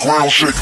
ground shake.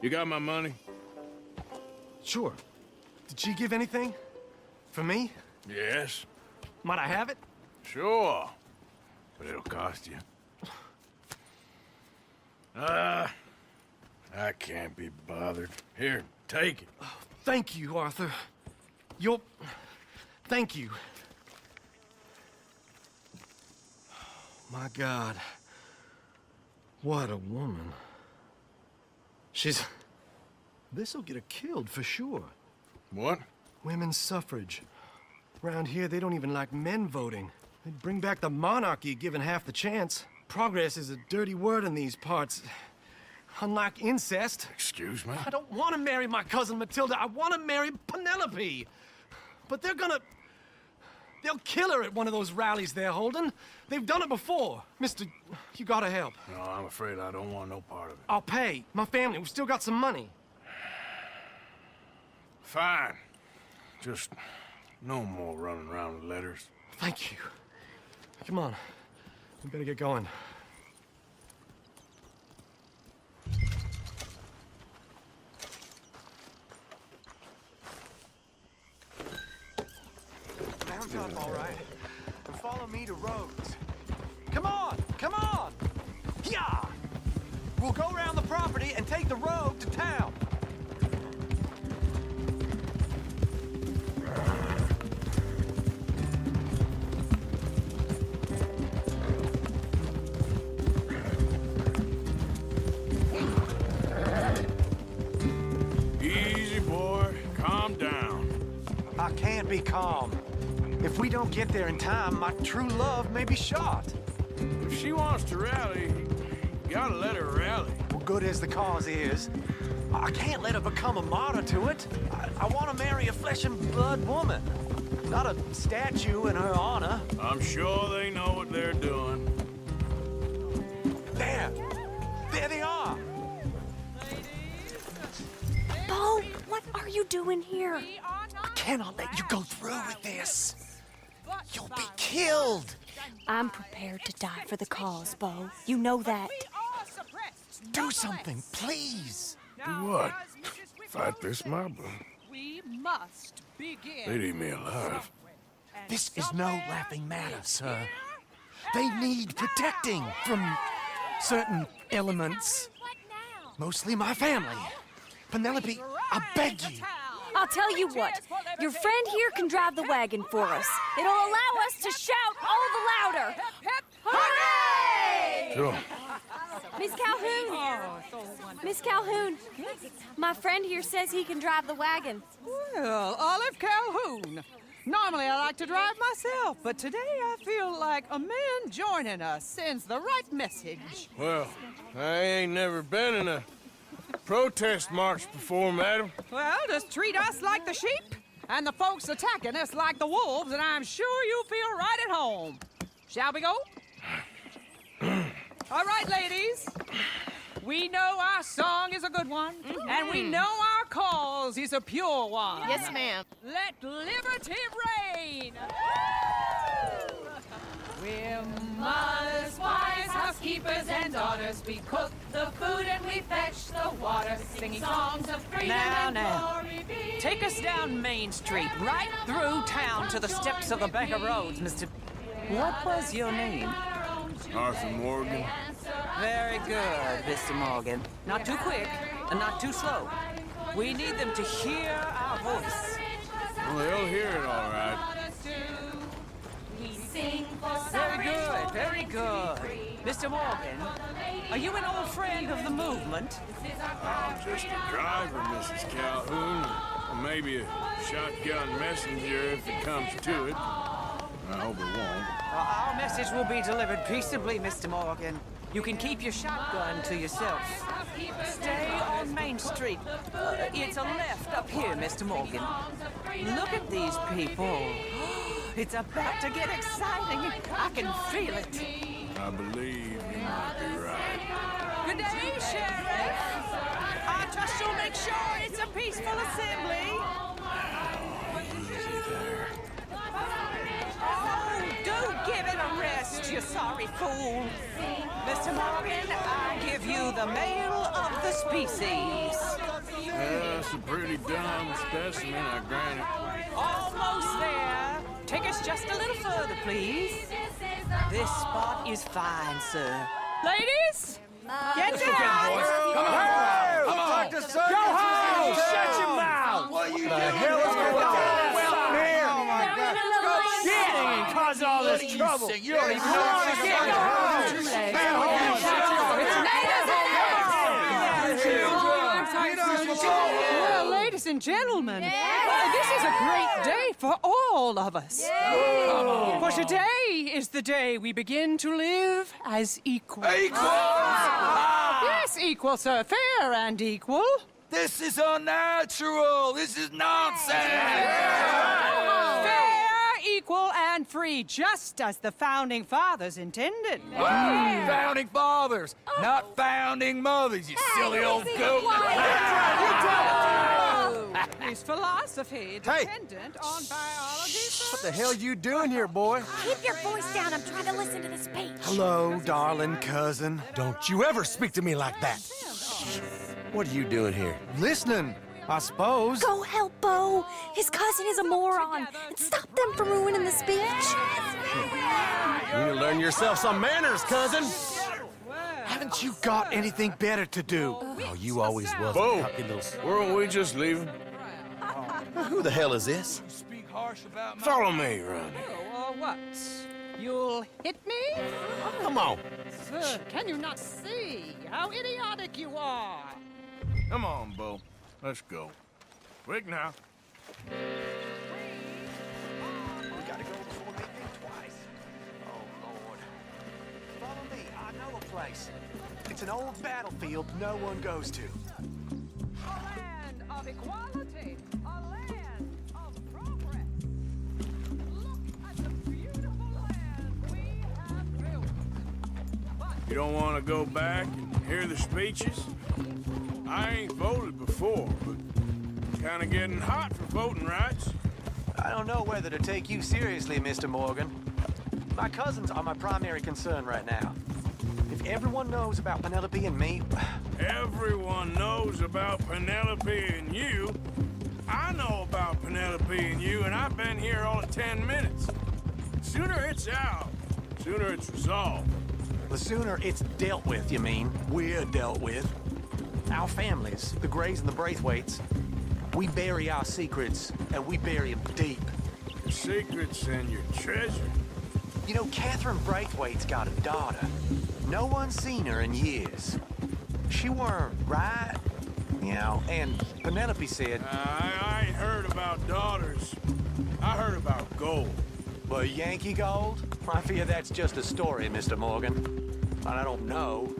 You got my money? Sure. Did she give anything? For me? Yes. Might I have it? Sure. But it'll cost you. I can't be bothered. Here, take it. Thank you, Arthur. You're... Thank you. My God. What a woman. She's... This'll get her killed for sure. What? Women's suffrage. Around here, they don't even like men voting. They'd bring back the monarchy given half the chance. Progress is a dirty word in these parts. Unlike incest. Excuse me? I don't want to marry my cousin Matilda. I want to marry Penelope. But they're gonna... They'll kill her at one of those rallies they're holding. They've done it before. Mister, you gotta help. No, I'm afraid I don't want no part of it. I'll pay. My family, we've still got some money. Fine. Just no more running around with letters. Thank you. Come on. We better get going. Mount up, all right. And follow me to Rhodes. Come on! Come on! Yeah! We'll go around the property and take the road to town. Easy, boy. Calm down. I can't be calm. If we don't get there in time, my true love may be shot. If she wants to rally, you gotta let her rally. Well, good as the cause is, I can't let her become a martyr to it. I want to marry a flesh and blood woman, not a statue in her honor. I'm sure they know what they're doing. There! There they are! Bo, what are you doing here? I cannot let you go through with this. You'll be killed. I'm prepared to die for the cause, Bo. You know that. Do something, please. Do what? Fight this mob? We must begin. They'd eat me alive. This is no laughing matter, sir. They need protecting from certain elements. Mostly my family. Penelope, I beg you. I'll tell you what. Your friend here can drive the wagon for us. It'll allow us to shout all the louder. Hooray! Sure. Miss Calhoun! Miss Calhoun! My friend here says he can drive the wagon. Well, Olive Calhoun. Normally I like to drive myself, but today I feel like a man joining us sends the right message. Well, I ain't never been in a protest march before, madam. Well, just treat us like the sheep, and the folks attacking us like the wolves, and I'm sure you'll feel right at home. Shall we go? All right, ladies. We know our song is a good one, and we know our cause is a pure one. Yes, ma'am. Let liberty reign! We're mothers, wives, housekeepers, and daughters. We cook the food and we fetch the water, singing songs of freedom and glory be. Take us down Main Street, right through town to the steps of the Bank of Rhodes, Mr. What was your name? Arthur Morgan. Very good, Mr. Morgan. Not too quick and not too slow. We need them to hear our voice. Well, they'll hear it all right. Very good, very good. Mr. Morgan, are you an old friend of the movement? I'm just a driver, Mrs. Calhoun. Or maybe a shotgun messenger if it comes to it. I hope it won't. Our message will be delivered peaceably, Mr. Morgan. You can keep your shotgun to yourself. Stay on Main Street. It's a left up here, Mr. Morgan. Look at these people. It's about to get exciting. I can feel it. I believe you might be right. Good day, Sheriff. I trust you'll make sure it's a peaceful assembly. Easy there. Oh, do give it a rest, you sorry fool. Mr. Morgan, I give you the male of the species. That's a pretty dumb specimen, I grant it. Almost there. Take us just a little further, please. This spot is fine, sir. Ladies, get down! Come on! Go home! Shut your mouth! What are you hell is going on? Well, here. Oh my God. Shit! Cause all this trouble. You don't even know how to get Well, ladies and gentlemen, this is a great day for all of us. For today is the day we begin to live as equals. Yes, equal, sir. Fair and equal. This is unnatural. This is nonsense. Fair, equal, and free, just as the Founding Fathers intended. Founding fathers, not founding mothers, you silly old goat. Is philosophy dependent on biology? What the hell you doing here, boy? Keep your voice down. I'm trying to listen to the speech. Hello, darling cousin. Don't you ever speak to me like that. What are you doing here? Listening, I suppose. Go help Bo. His cousin is a moron. And stop them from ruining the speech. You need to learn yourself some manners, cousin. Haven't you got anything better to do? Oh, you always was Bo, a cocky little... weren't we just leaving? Who the hell is this? Speak harsh about my... Follow me, Ronnie. Or what? You'll hit me? Come on. Sir, can you not see how idiotic you are? Come on, Bo. Let's go. Quick now. We gotta go before they think twice. Oh, Lord. Follow me. I know a place. It's an old battlefield no one goes to. A land of equality, a land of progress. Look at the beautiful land we have built. You don't want to go back and hear the speeches? I ain't voted before, but kind of getting hot for voting rights. I don't know whether to take you seriously, Mr. Morgan. My cousins are my primary concern right now. If everyone knows about Penelope and me... Everyone knows about Penelope and you. I know about Penelope and you, and I've been here all of 10 minutes. Sooner it's out, sooner it's resolved. The sooner it's dealt with, you mean, we're dealt with. Our families, the Grays and the Braithwaites, we bury our secrets, and we bury them deep. Your secrets and your treasure. You know, Catherine Braithwaite's got a daughter. No one's seen her in years. She weren't right, you know, and Penelope said... I ain't heard about daughters. I heard about gold. But Yankee gold? I fear that's just a story, Mr. Morgan. And I don't know.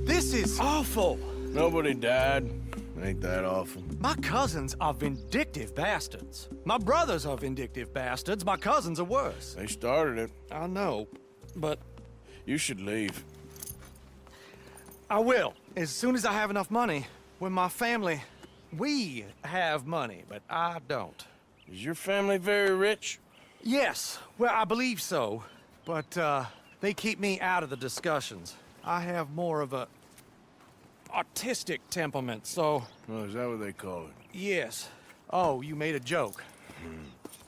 This is awful. Nobody died. Ain't that awful? My cousins are vindictive bastards. My brothers are vindictive bastards. My cousins are worse. They started it. I know, but You should leave. I will. As soon as I have enough money. When my family... We have money, but I don't. Is your family very rich? Yes, well, I believe so. But, they keep me out of the discussions. I have more of a... artistic temperament, so... Oh, is that what they call it? Yes. Oh, you made a joke.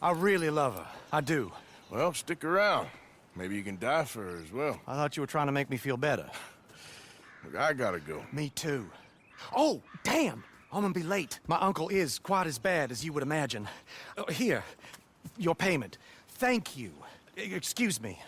I really love her. I do. Well, stick around. Maybe you can die for her as well. I thought you were trying to make me feel better. Look, I gotta go. Me too. Oh, damn! I'm gonna be late. My uncle is quite as bad as you would imagine. Here, your payment. Thank you. Excuse me.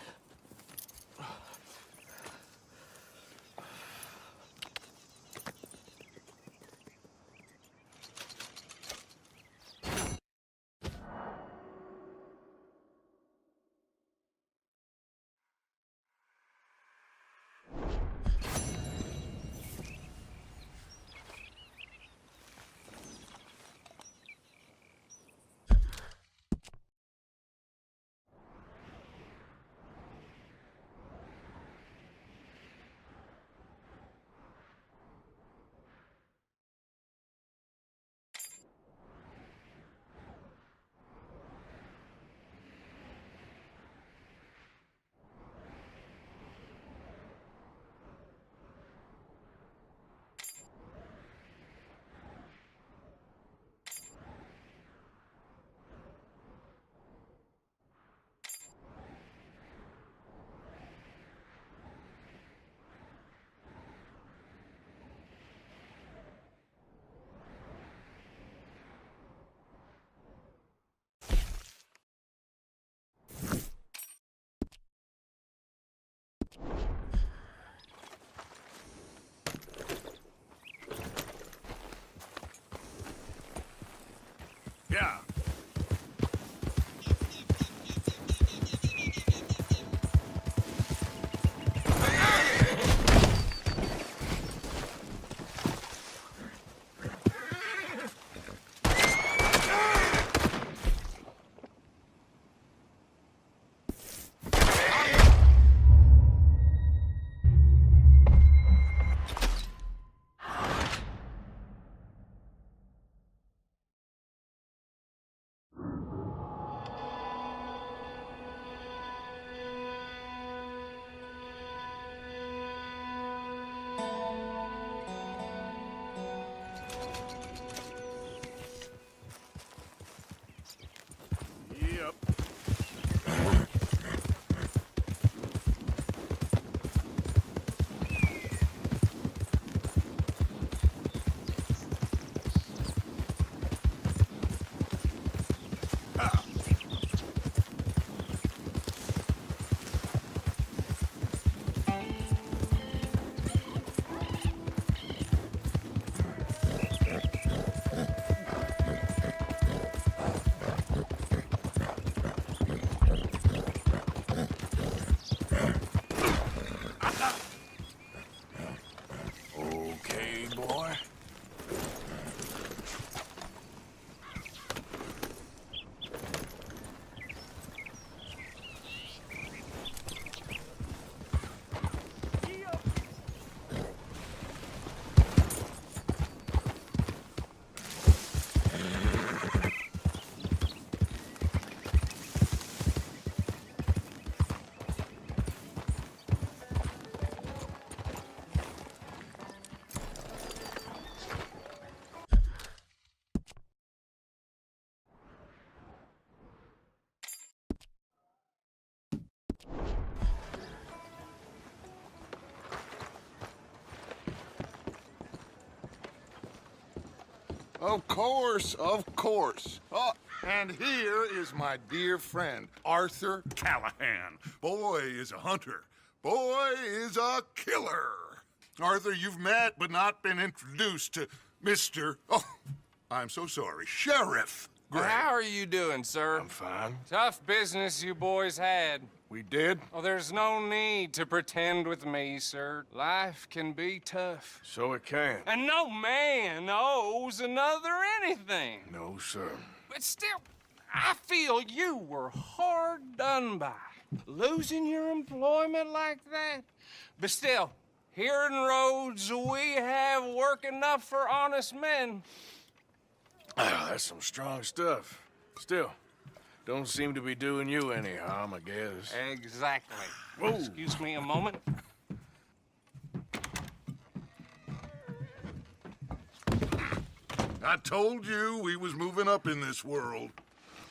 Yeah. Yep. Okay, boy. Of course, of course. Oh, and here is my dear friend, Arthur Callahan. Boy is a hunter. Boy is a killer. Arthur, you've met but not been introduced to Mr. Oh, I'm so sorry, Sheriff Gray. How are you doing, sir? I'm fine. Tough business you boys had. We did? Oh, there's no need to pretend with me, sir. Life can be tough. So it can. And no man owes another anything. No, sir. But still, I feel you were hard done by. Losing your employment like that. But still, here in Rhodes, we have work enough for honest men. Ah, that's some strong stuff. Still, don't seem to be doing you any harm, I guess. Exactly. Whoa. Excuse me a moment. I told you we was moving up in this world.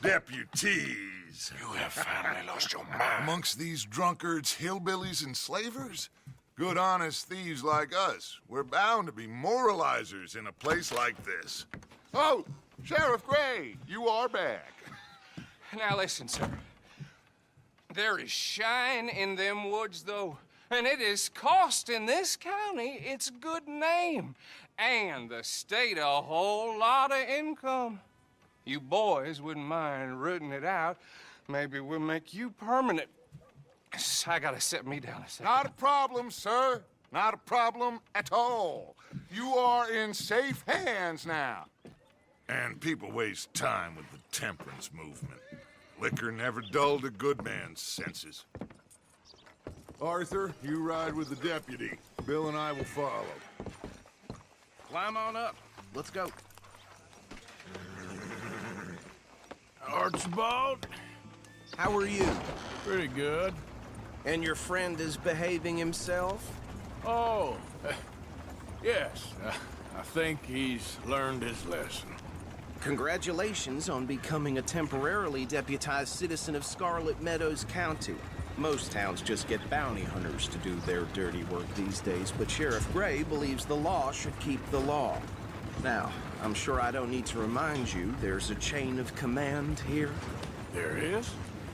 Deputies. You have finally lost your mind. Amongst these drunkards, hillbillies, and slavers? Good, honest thieves like us. We're bound to be moralizers in a place like this. Oh, Sheriff Gray, you are back. Now listen, sir. There is shine in them woods, though, and it is costing this county its good name and the state a whole lot of income. You boys wouldn't mind rooting it out. Maybe we'll make you permanent. I gotta sit me down a second. Not a problem, sir. Not a problem at all. You are in safe hands now. And people waste time with the temperance movement. Liquor never dulled a good man's senses. Arthur, you ride with the deputy. Bill and I will follow. Climb on up. Let's go. Archibald? How are you? Pretty good. And your friend is behaving himself? Oh, yes. I think he's learned his lesson. Congratulations on becoming a temporarily deputized citizen of Scarlet Meadows County. Most towns just get bounty hunters to do their dirty work these days, but Sheriff Gray believes the law should keep the law. Now, I'm sure I don't need to remind you there's a chain of command here. There is?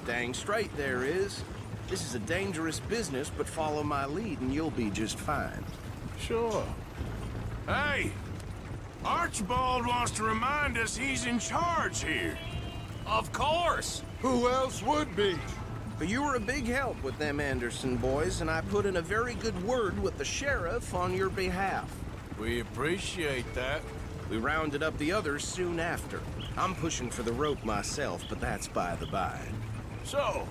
Dang straight there is. This is a dangerous business, but follow my lead and you'll be just fine. Sure. Hey! Archibald wants to remind us he's in charge here. Of course! Who else would be? But you were a big help with them Anderson boys, and I put in a very good word with the sheriff on your behalf. We appreciate that. We rounded up the others soon after. I'm pushing for the rope myself, but that's by the by. So,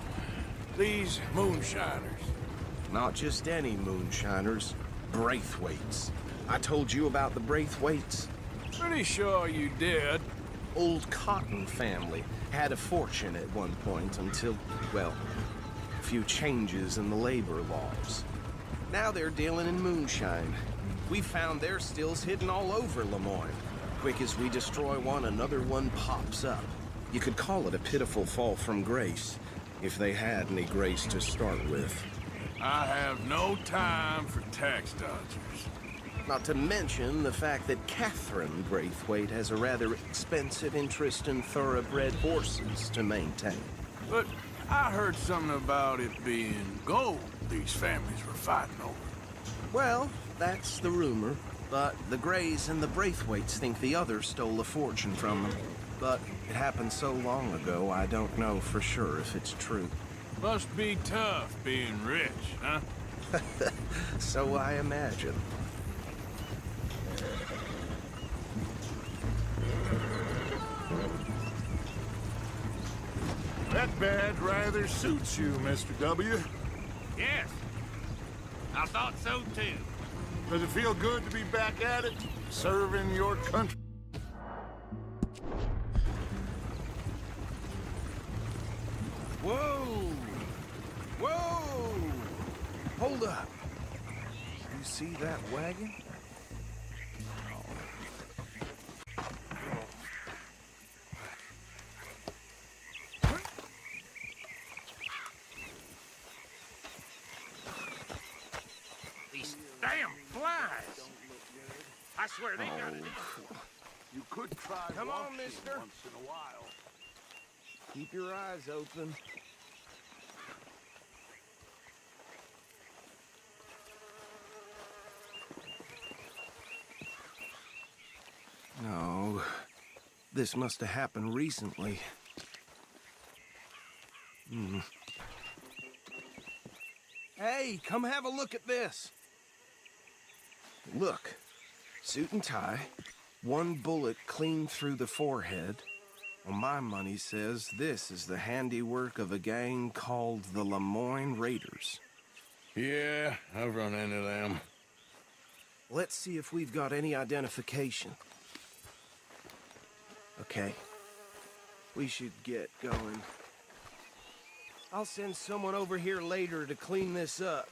these moonshiners. Not just any moonshiners, Braithwaites. I told you about the Braithwaites. Pretty sure you did. Old Cotton family had a fortune at one point until, well, a few changes in the labor laws. Now they're dealing in moonshine. We found their stills hidden all over Lemoyne. Quick as we destroy one, another one pops up. You could call it a pitiful fall from grace, if they had any grace to start with. I have no time for tax dodgers. Not to mention the fact that Catherine Braithwaite has a rather expensive interest in thoroughbred horses to maintain. But I heard something about it being gold these families were fighting over. Well, that's the rumor. But the Greys and the Braithwaites think the others stole a fortune from them. But it happened so long ago, I don't know for sure if it's true. Must be tough being rich, huh? So I imagine. That badge rather suits you, Mr. W. Yes. I thought so too. Does it feel good to be back at it, serving your country? Whoa! Whoa! Hold up. You see that wagon? These damn flies! I swear they got it. You could try Come on, washing mister. once in a while. Keep your eyes open. No, this must have happened recently. Hey, come have a look at this. Look, suit and tie, one bullet clean through the forehead. Well, my money says this is the handiwork of a gang called the Lemoyne Raiders. Yeah, I've run into them. Let's see if we've got any identification. Okay. We should get going. I'll send someone over here later to clean this up.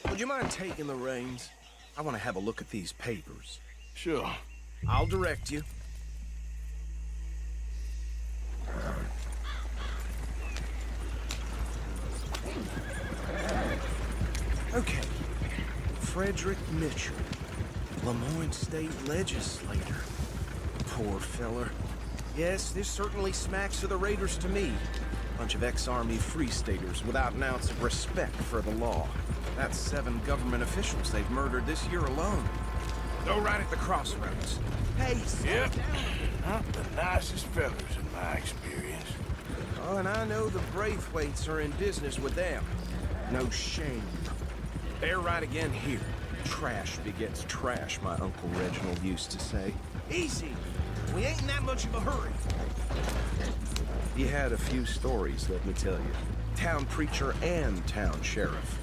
Would you mind taking the reins? I want to have a look at these papers. Sure. I'll direct you. Okay. Frederick Mitchell, Lemoyne State Legislator. Poor feller. Yes, this certainly smacks of the Raiders to me. Bunch of ex-Army Free Staters without an ounce of respect for the law. That's 7 government officials they've murdered this year alone. Go right at the crossroads. Hey, Yep. Not the nicest fellas in my experience. Oh, and I know the Braithwaites are in business with them. No shame. They're right again here. Trash begets trash, my Uncle Reginald used to say. Easy. We ain't in that much of a hurry. He had a few stories, let me tell you. Town preacher and town sheriff.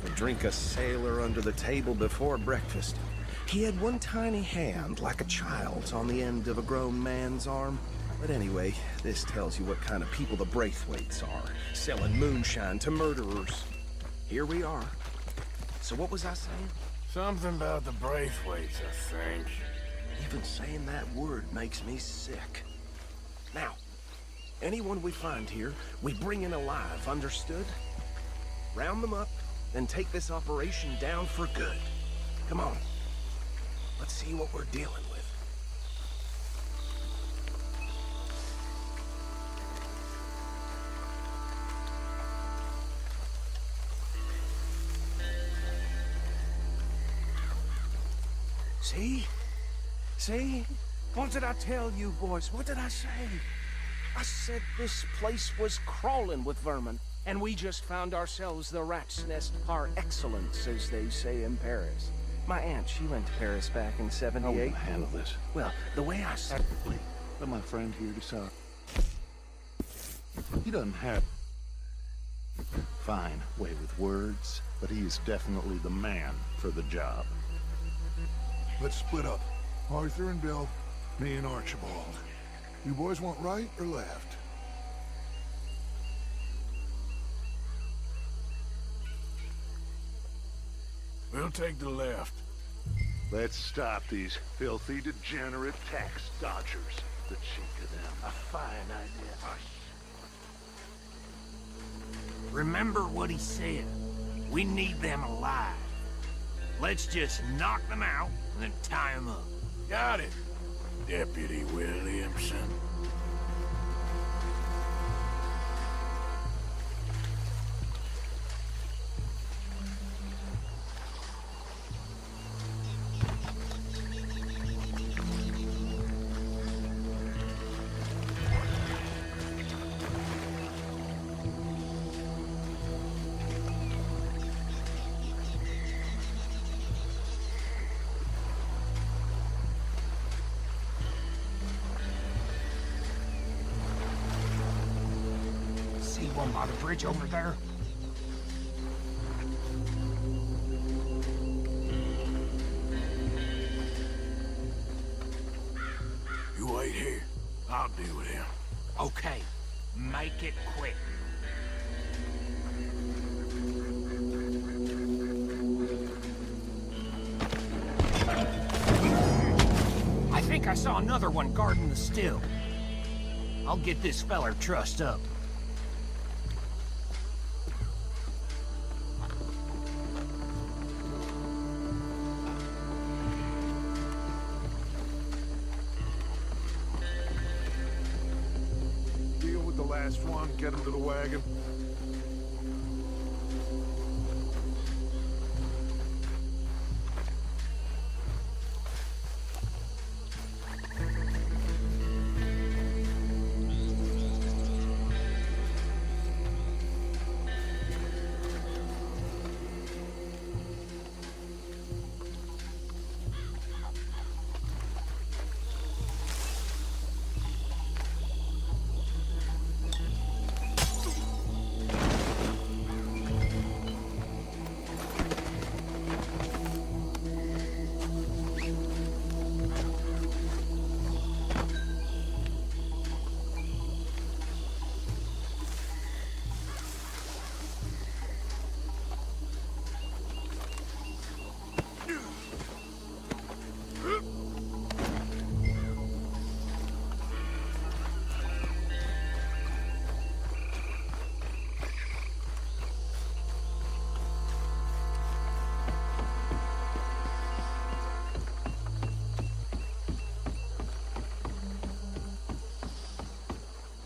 Would drink a sailor under the table before breakfast. He had one tiny hand, like a child's, on the end of a grown man's arm. But anyway, this tells you what kind of people the Braithwaites are. Selling moonshine to murderers. Here we are. So what was I saying? Something about the Braithwaites, I think. Even saying that word makes me sick. Now, anyone we find here, we bring in alive, understood? Round them up, then take this operation down for good. Come on. Let's see what we're dealing with. See? See? What did I tell you, boys? What did I say? I said this place was crawling with vermin, and we just found ourselves the rat's nest par excellence, as they say in Paris. My aunt, she went to Paris back in '78. How will I handle this? Well, the way I said... Let my friend here decide. He doesn't have fine way with words, but he is definitely the man for the job. Let's split up. Arthur and Bill, me and Archibald. You boys want right or left? We'll take the left. Let's stop these filthy, degenerate tax dodgers. The cheek of them. A fine idea. Remember what he said. We need them alive. Let's just knock them out and then tie them up. Got it, Deputy Williamson. One by the bridge over there. You wait here. I'll deal with him. Okay. Make it quick. I think I saw another one guarding the still. I'll get this feller trussed up. Last one, get him to the wagon.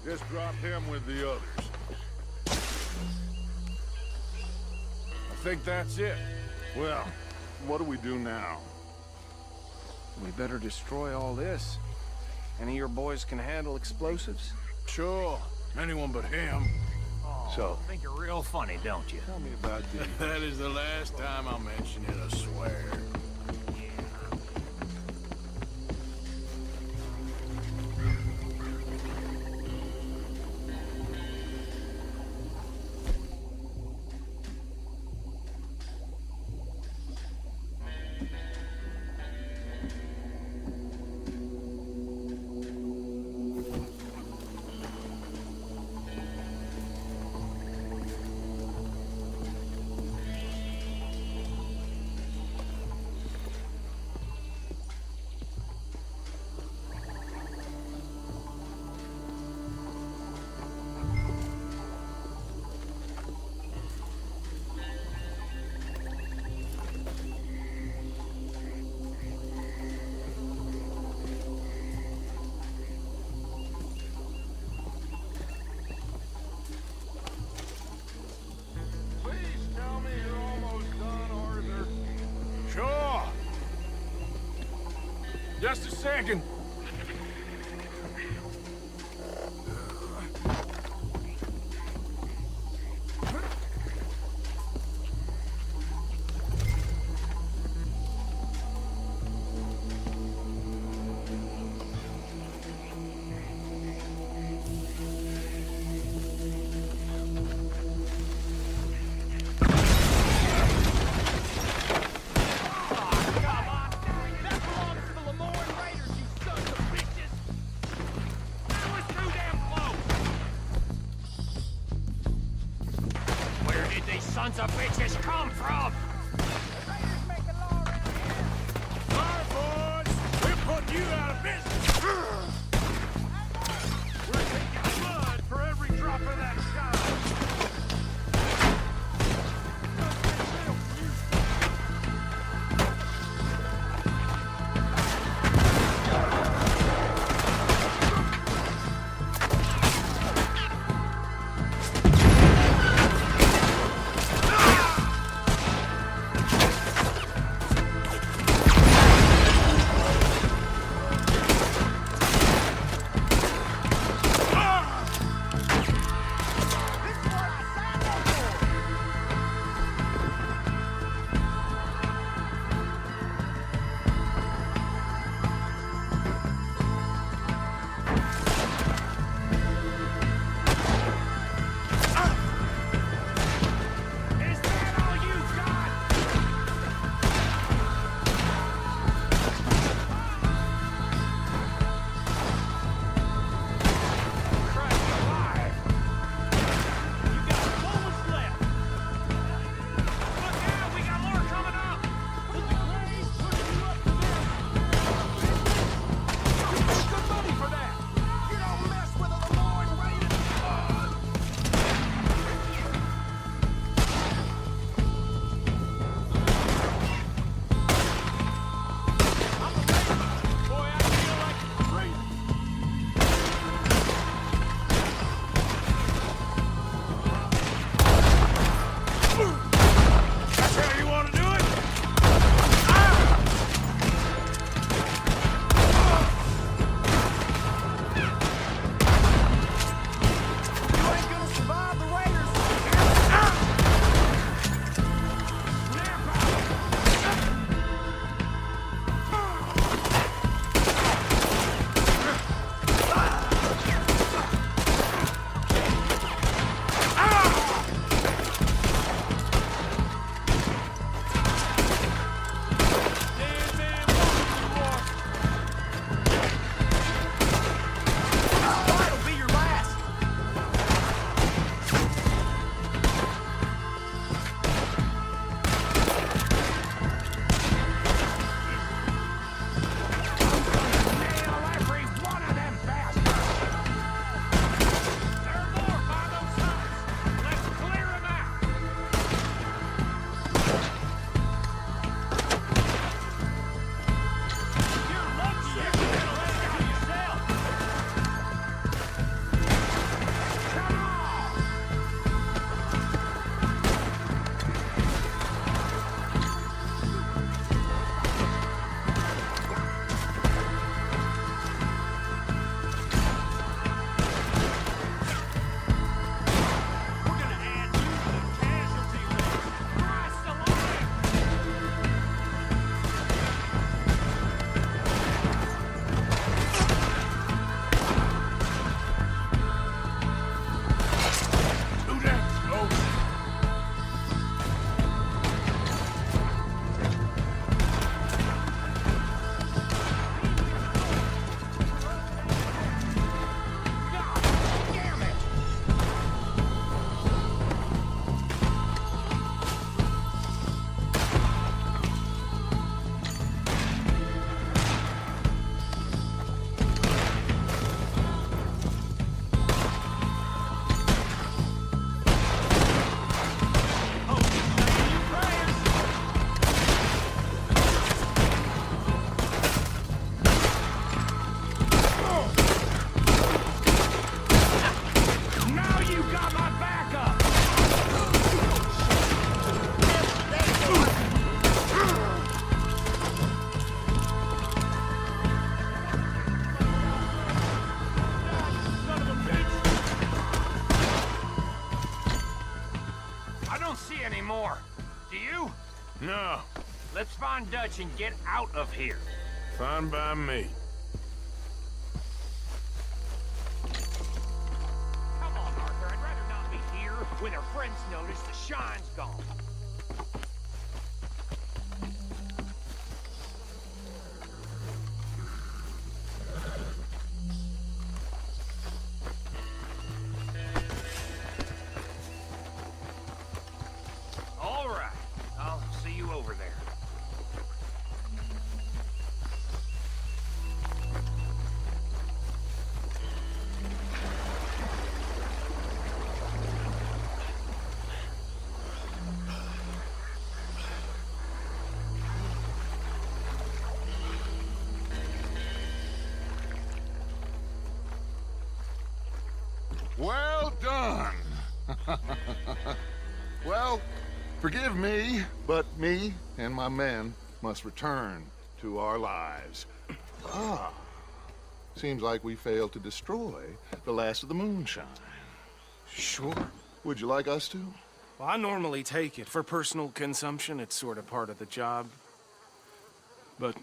Just drop him with the others. I think that's it. Well, what do we do now? We better destroy all this. Any of your boys can handle explosives? Sure. Anyone but him. Oh, So, think you're real funny, don't you? tell me about the... That is the last time I'll mention it, I swear. Just a second. No, Let's find Dutch and get out of here. fine by me. Come on, Arthur. I'd rather not be here when our friends notice the shine's gone. All right. I'll see you over there. Well done. Well, forgive me, but me and my men must return to our lives. Ah, seems like we failed to destroy the last of the moonshine. Sure. Would you like us to? Well, I normally take it. For personal consumption, it's sort of part of the job. But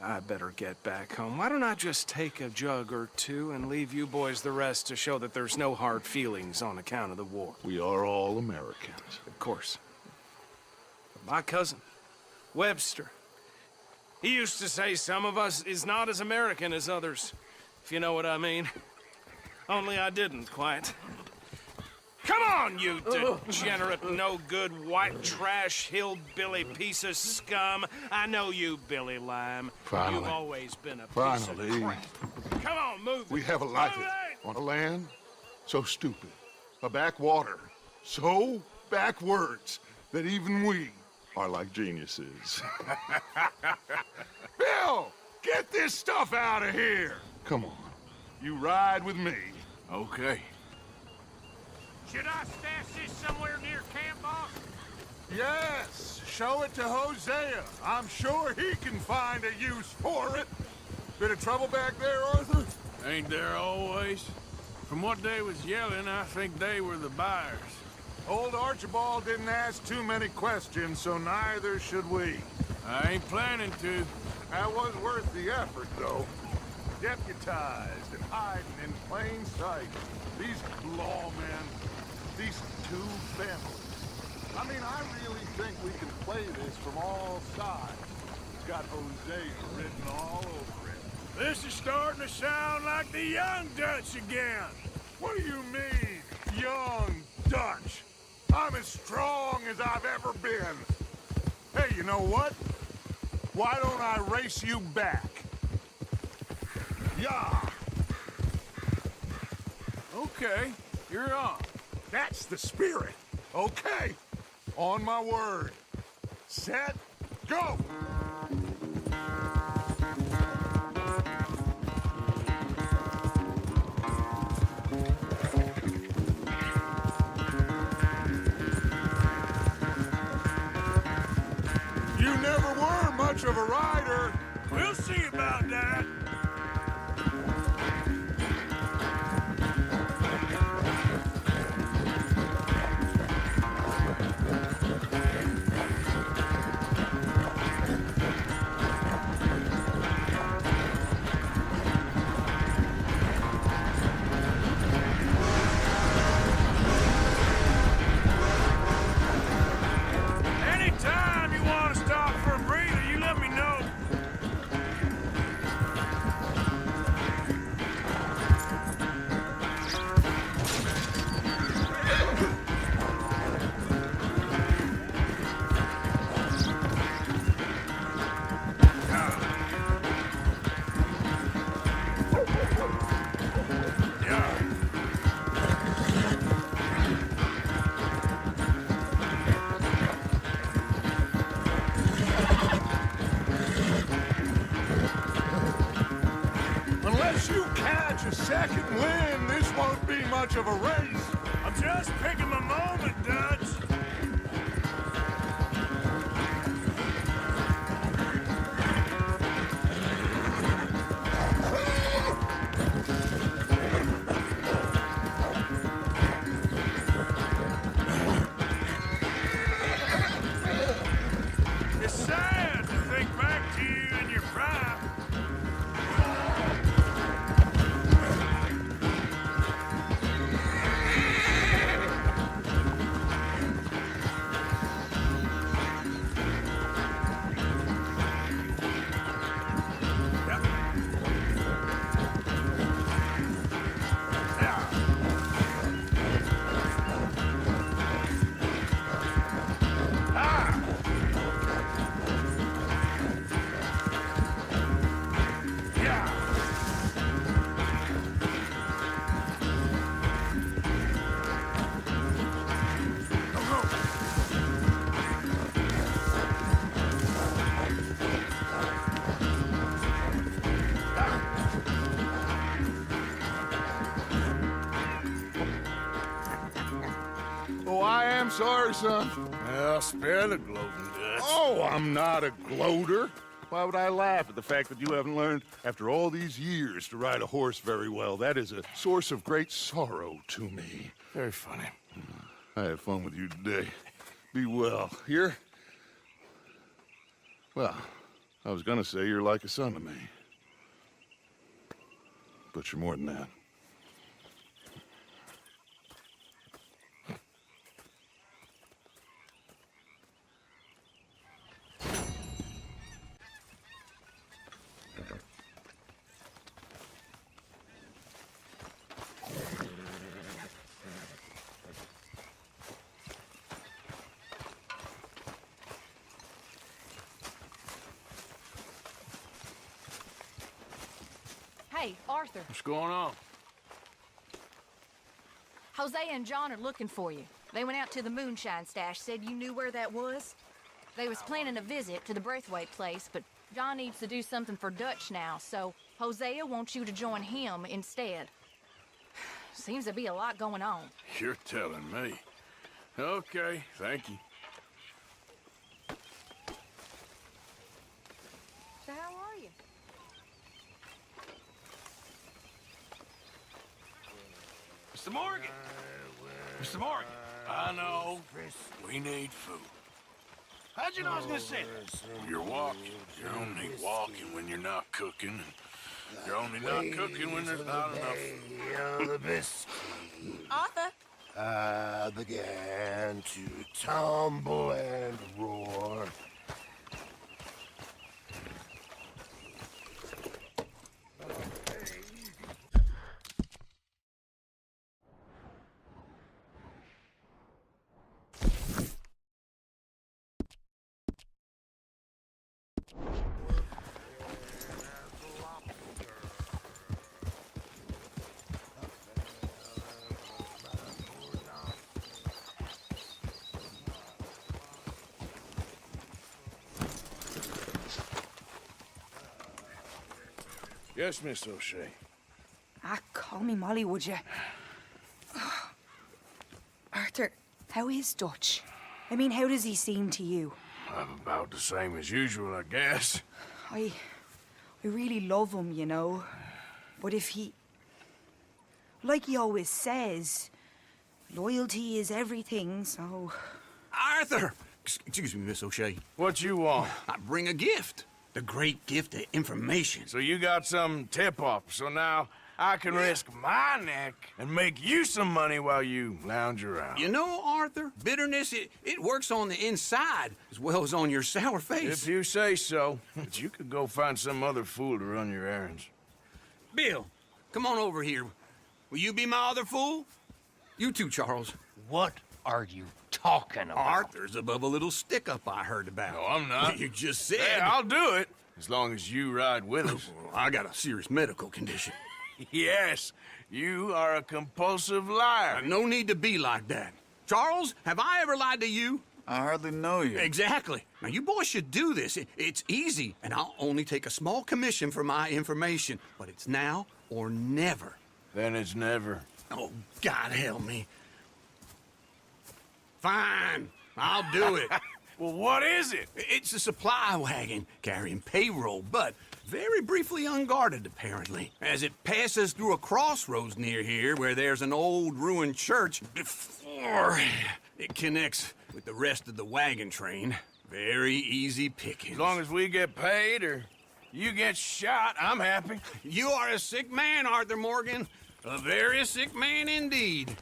I better get back home. Why don't I just take a jug or two and leave you boys the rest to show that there's no hard feelings on account of the war? We are all Americans. Of course. But my cousin, Webster, he used to say some of us is not as American as others, if you know what I mean. Only I didn't quite. Come on, you degenerate, no-good, white trash, hillbilly piece of scum. I know you, Billy Lime. Finally. You've always been a piece Finally. of crap. Come on, move We it. have a life Move it! on a land so stupid, a backwater so backwards that even we are like geniuses. Bill, get this stuff out of here. Come on, you ride with me. Okay. Should I stash this somewhere near camp, boss? Yes, show it to Hosea. I'm sure he can find a use for it. Bit of trouble back there, Arthur? Ain't there always? From what they was yelling, I think they were the buyers. Old Archibald didn't ask too many questions, so neither should we. I ain't planning to. That was worth the effort, though. Deputized and hiding in plain sight. These lawmen, these two families. I mean, I really think we can play this from all sides. It's got Hosea written all over it. This is starting to sound like the young Dutch again. What do you mean, young Dutch? I'm as strong as I've ever been. Hey, you know what? Why don't I race you back? Yeah. Okay, you're on. That's the spirit. Okay. On my word. Set, go! You never were much of a rider. We'll see about that. Anytime you want to stop for a breather, you let me know. Unless you catch a second wind, this won't be much of a race. I'm just picking my moment, Dutch. sorry, son. Well, spare the gloating guts. Oh, I'm not a gloater. Why would I laugh at the fact that you haven't learned, after all these years, to ride a horse very well? That is a source of great sorrow to me. Very funny. I had fun with you today. Be well. Here? Well, I was gonna say you're like a son to me. But you're more than that. Hey, Arthur. What's going on? Hosea and John are looking for you. They went out to the moonshine stash, said you knew where that was. They was planning a visit to the Braithwaite place, but John needs to do something for Dutch now, so Hosea wants you to join him instead. Seems to be a lot going on. You're telling me. Okay, thank you. So how are you? Mr. Morgan! Mr. Morgan! I know. We need food. How'd you know I was gonna say that? You're walking. You're only walking when you're not cooking. And you're only not cooking when there's not enough. Arthur! I began to tumble and roar. Yes, Miss O'Shea. Ah, call me Molly, would you? Arthur, how is Dutch? I mean, how does he seem to you? I'm about the same as usual, I guess. I really love him, you know. But if he... Like he always says, loyalty is everything, so... Arthur! Excuse me, Miss O'Shea. What you want? I bring a gift. The great gift of information. So you got some tip-off, so now I can risk my neck and make you some money while you lounge around. You know, Arthur, bitterness, it works on the inside as well as on your sour face. If you say so. But you could go find some other fool to run your errands. Bill, come on over here. Will you be my other fool? You too, Charles. What are you talking about? Arthur's above a little stick-up I heard about. No, I'm not. You just said... Hey, I'll do it, as long as you ride with us. I got a serious medical condition. Yes, you are a compulsive liar. No need to be like that. Charles, have I ever lied to you? I hardly know you. Exactly. Now, you boys should do this. It's easy, and I'll only take a small commission for my information. But it's now or never. Then it's never. Oh, God help me. Fine, I'll do it. Well, what is it? It's a supply wagon carrying payroll, but very briefly unguarded, apparently. As it passes through a crossroads near here where there's an old ruined church before it connects with the rest of the wagon train. Very easy pickings. As long as we get paid or you get shot, I'm happy. You are a sick man, Arthur Morgan. A very sick man indeed.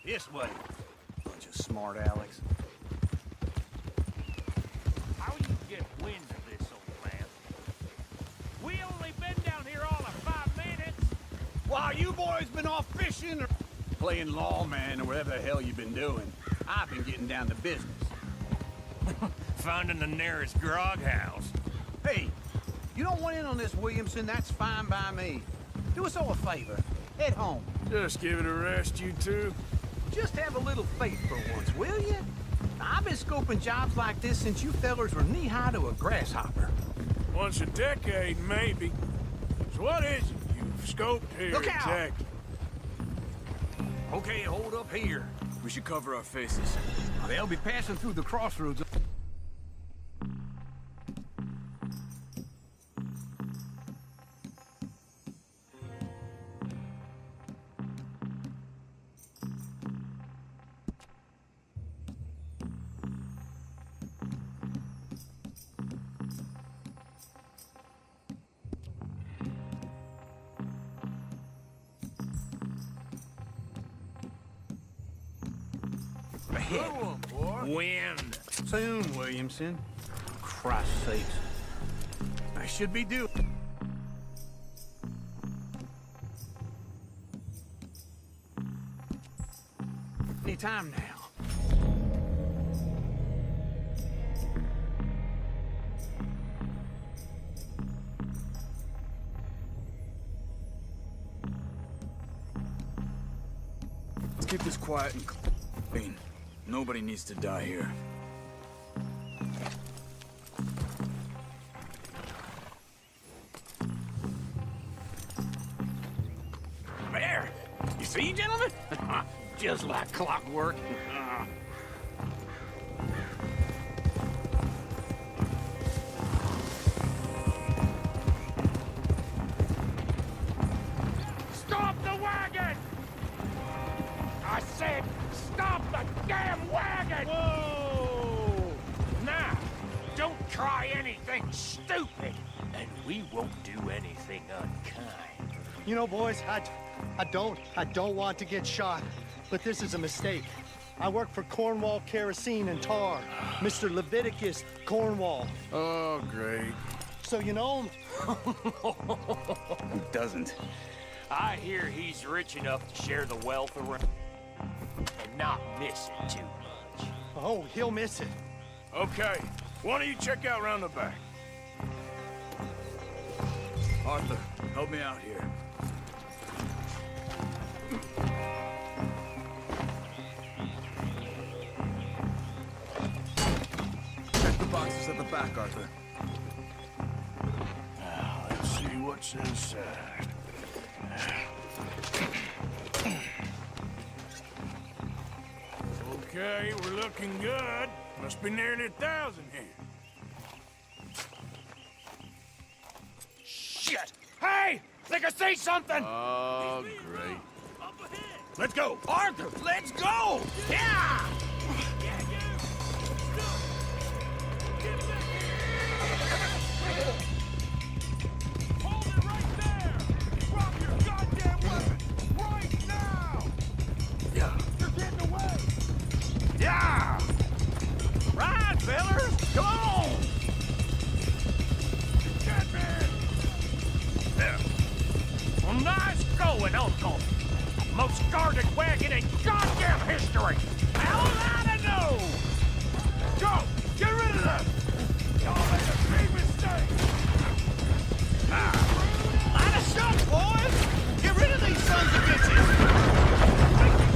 This way. Bunch of smart Alex. How you get wind of this, old man? We only been down here all of 5 minutes. While you boys been off fishing or playing lawman or whatever the hell you've been doing, I've been getting down to business. Finding the nearest grog house. Hey, you don't want in on this, Williamson, that's fine by me. Do us all a favor. Head home. Just give it a rest, you two. Just have a little faith for once, will you? I've been scoping jobs like this since you fellers were knee-high to a grasshopper. Once a decade, maybe. So what is it you've scoped here Look out! exactly? Okay, hold up here. We should cover our faces. They'll be passing through the crossroads. Good one, boy. Wind. Soon, Williamson. Christ's sakes. I should be due. Any time now. Let's keep this quiet and clean. Nobody needs to die here. There! You see, gentlemen? Just like clockwork. Stop the wagon! I said, stop the damn wagon! Whoa! Now, don't try anything stupid, and we won't do anything unkind. You know, boys, I don't want to get shot, but this is a mistake. I work for Cornwall Kerosene and Tar, Mr. Leviticus Cornwall. Oh, great. So you know him? Who doesn't? I hear he's rich enough to share the wealth around and not miss it too much. Oh, he'll miss it. Okay, why don't you check out round the back? Arthur, help me out here. Check the boxes at the back, Arthur. Now, let's see what's inside. Okay, we're looking good. Must be nearly 1,000 here. Shit! Hey! Think I see something! Oh, great. Let's go! Arthur, let's go! Yeah! Hold it right there! Drop your goddamn weapon right now! Yeah. You're getting away! Yeah! Right, fellers! Come on! Get me! There. Well, nice going, Uncle. Most guarded wagon in goddamn history! How did I know? Go! Get rid of them! Y'all made a big mistake! Line of shot, boys! Get rid of these sons of bitches!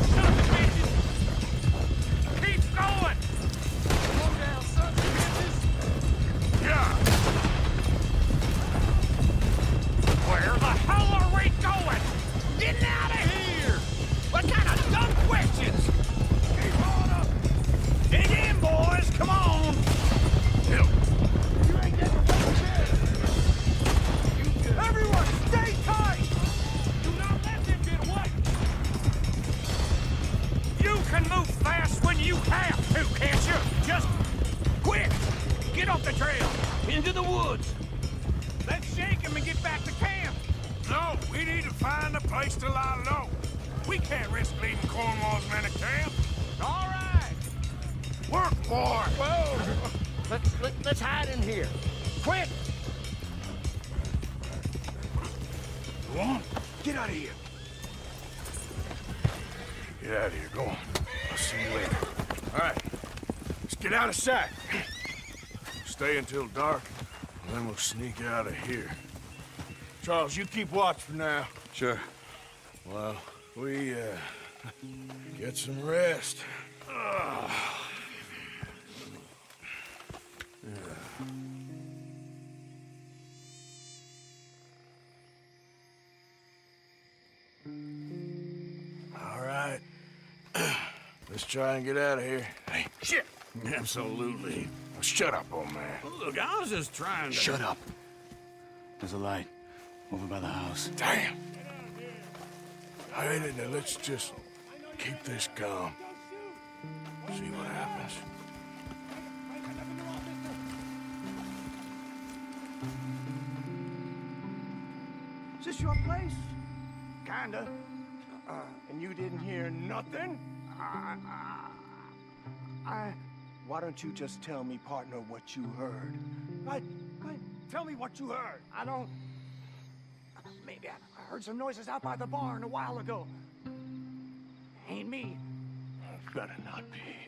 Sons of bitches! Keep going! Slow down, sons of bitches! Yeah! Where the hell are we going? Get out of here! What kind of dumb questions? Keep on up! Dig in, boys! Come on! You ain't getting away with this! Everyone, stay tight! Do not let them get away! You can move fast when you have to, can't you? Just quick! Get off the trail! Into the woods! Let's shake him and get back to camp! No, we need to find a place to lie low. We can't risk leaving Cornwall's men at camp. All right! Work, boy! Whoa! Let's hide in here. Quick! Go on. Get out of here. Get out of here. Go on. I'll see you later. All right. Let's get out of sight. Stay until dark, and then we'll sneak out of here. Charles, you keep watch for now. Sure. Well, we, get some rest. All right. Let's try and get out of here. Hey, shit! Absolutely. Shut up, old man. Look, I was just trying to... Shut up. There's a light over by the house. Damn. All right, now let's just keep this calm. See what happens. Is this your place? Kinda. And you didn't hear nothing? Why don't you just tell me, partner, what you heard? Right. Tell me what you heard. I don't... Maybe I heard some noises out by the barn a while ago. Ain't me. Better not be.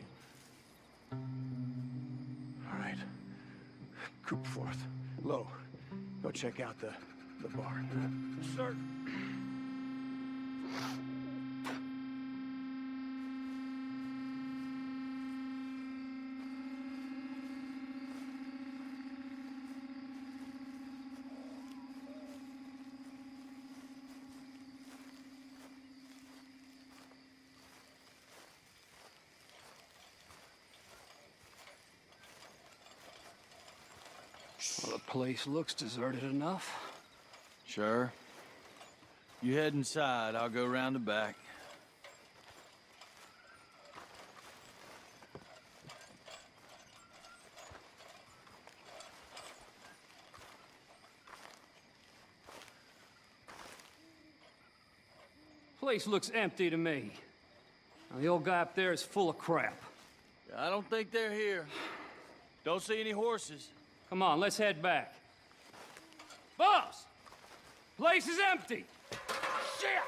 All right. Group forth. Lo, go check out the barn. Sir. Well, the place looks deserted enough. Sure. You head inside, I'll go round the back. Place looks empty to me. Now, the old guy up there is full of crap. I don't think they're here. Don't see any horses. Come on, let's head back. Boss! Place is empty! Shit!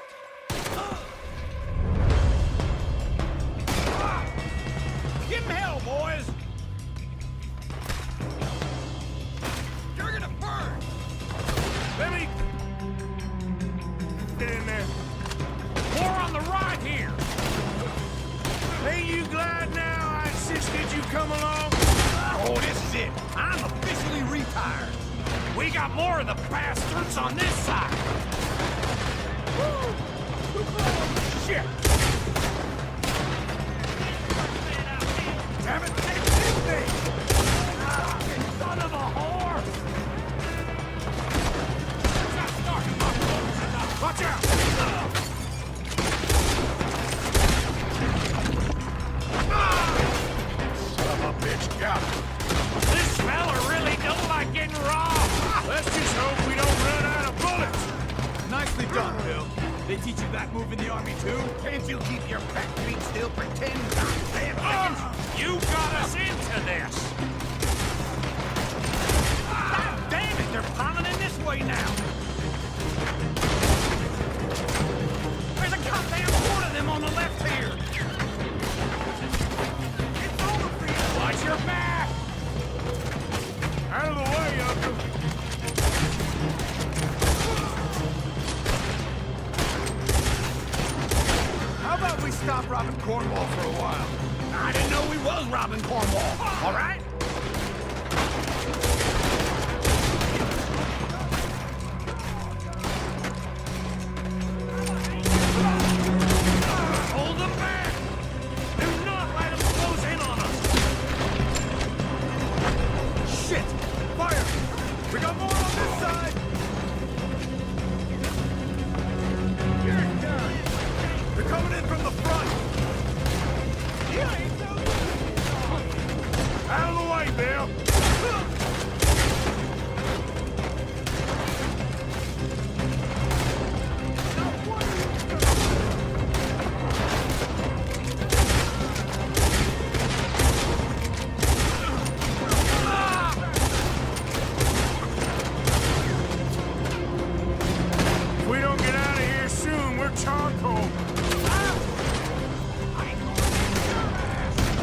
Give him hell, boys! You're gonna burn! Let me... Get in there. More on the right here! Ain't you glad now I insisted you come along? Oh, this is it. I'm officially retired. We got more of the bastards on this side. Woo! Shit! Damn it, take this thing! Son of a whore! Watch out! Son of a bitch, got it. This fella really don't like getting raw. Let's just hope we don't run out of bullets. Nicely done, Bill. They teach you that move in the Army, too? Can't you keep your back feet still for 10 goddamn seconds? You got us into this! God damn it, they're piling in this way now! There's a goddamn horde of them on the left here! It's over for you! Watch your back! Out of the way, Uncle. How about we stop robbing Cornwall for a while? I didn't know we was robbing Cornwall. All right? Hold them back! Do not let them close in on us! Shit! Fire! We got more on this side! Here it comes! They're coming in from the front! Out of the way, Bill. If we don't get out of here soon, we're charcoal.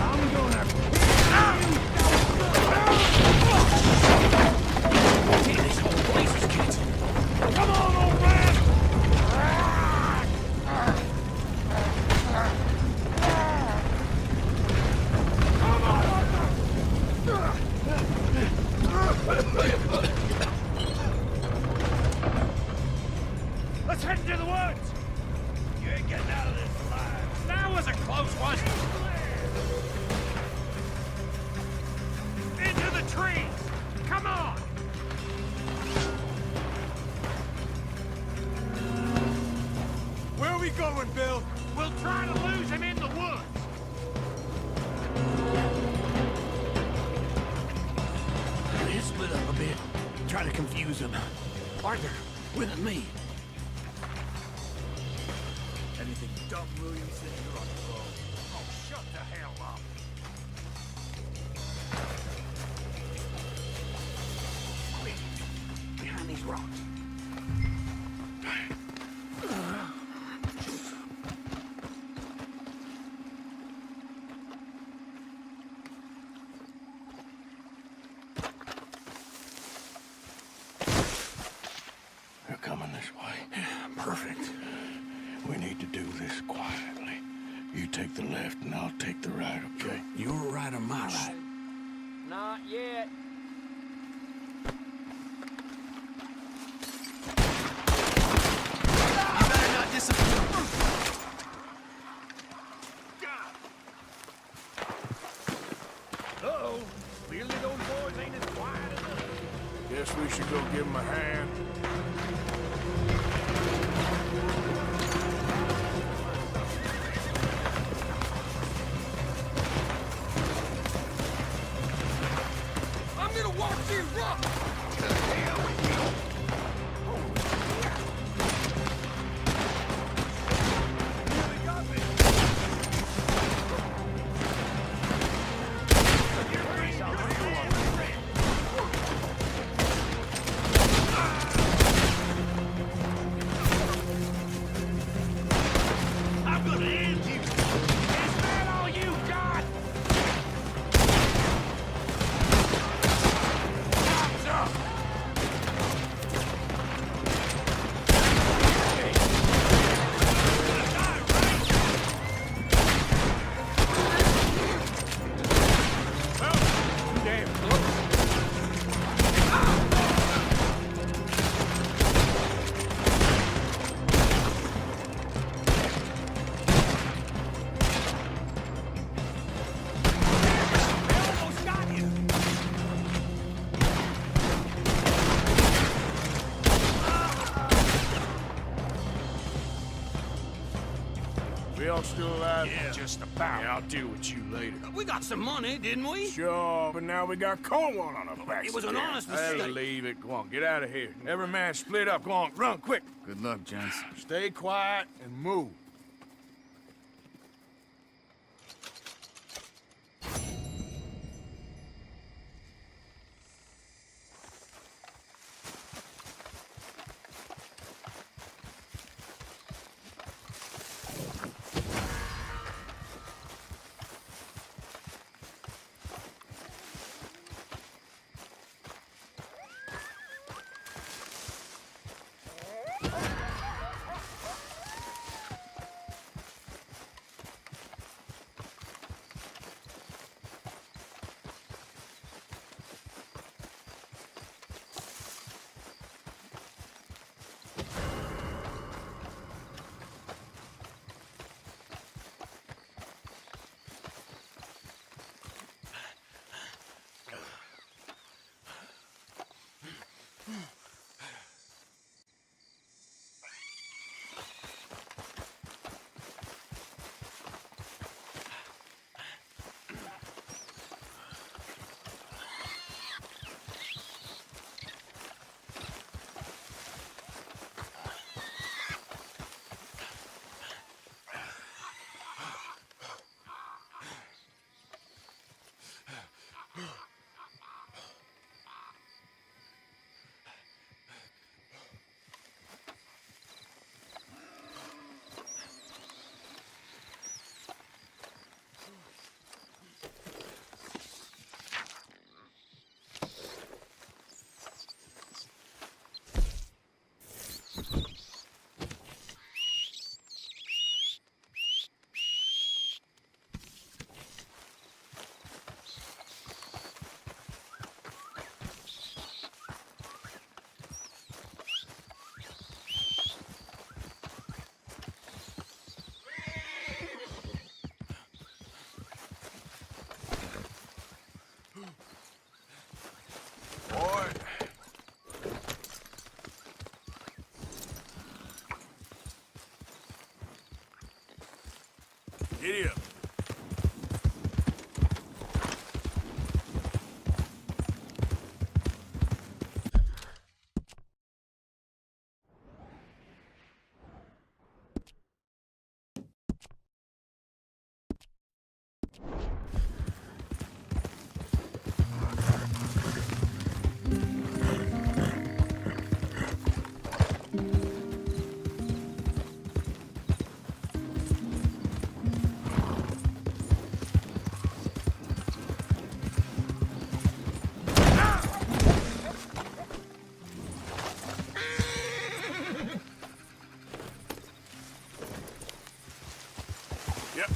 I'm gonna... This whole place is catching. Come on, old man! Come on! Let's head into the woods! You ain't getting out of this alive. That was a close one. try to lose him in the woods. They split up a bit. Try to confuse them. Arthur, with me. Anything dumb, Williamson, you're on the phone. Oh, shut the hell up. Quick, behind these rocks. They're coming this way. Perfect. We need to do this quietly. You take the left and I'll take the right, okay? Your right or my right? Not yet. You better not disappear. Uh-oh. Clearly those boys ain't as quiet enough. Guess we should go give him a hand. I'm gonna walk these rocks! To hell with you! I'm gonna end you. Is that all you got? Time's up. Damn close. Almost got you. We all still alive? Yeah. Just about. Yeah, I'll deal with you later. We got some money, didn't we? Sure, but now we got Cornwall on our backs. It was an honest I'll mistake. leave it. Go on, get out of here. Every man split up. Go on, run, quick. Good luck, gents. Stay quiet and move. Giddy up. Yep.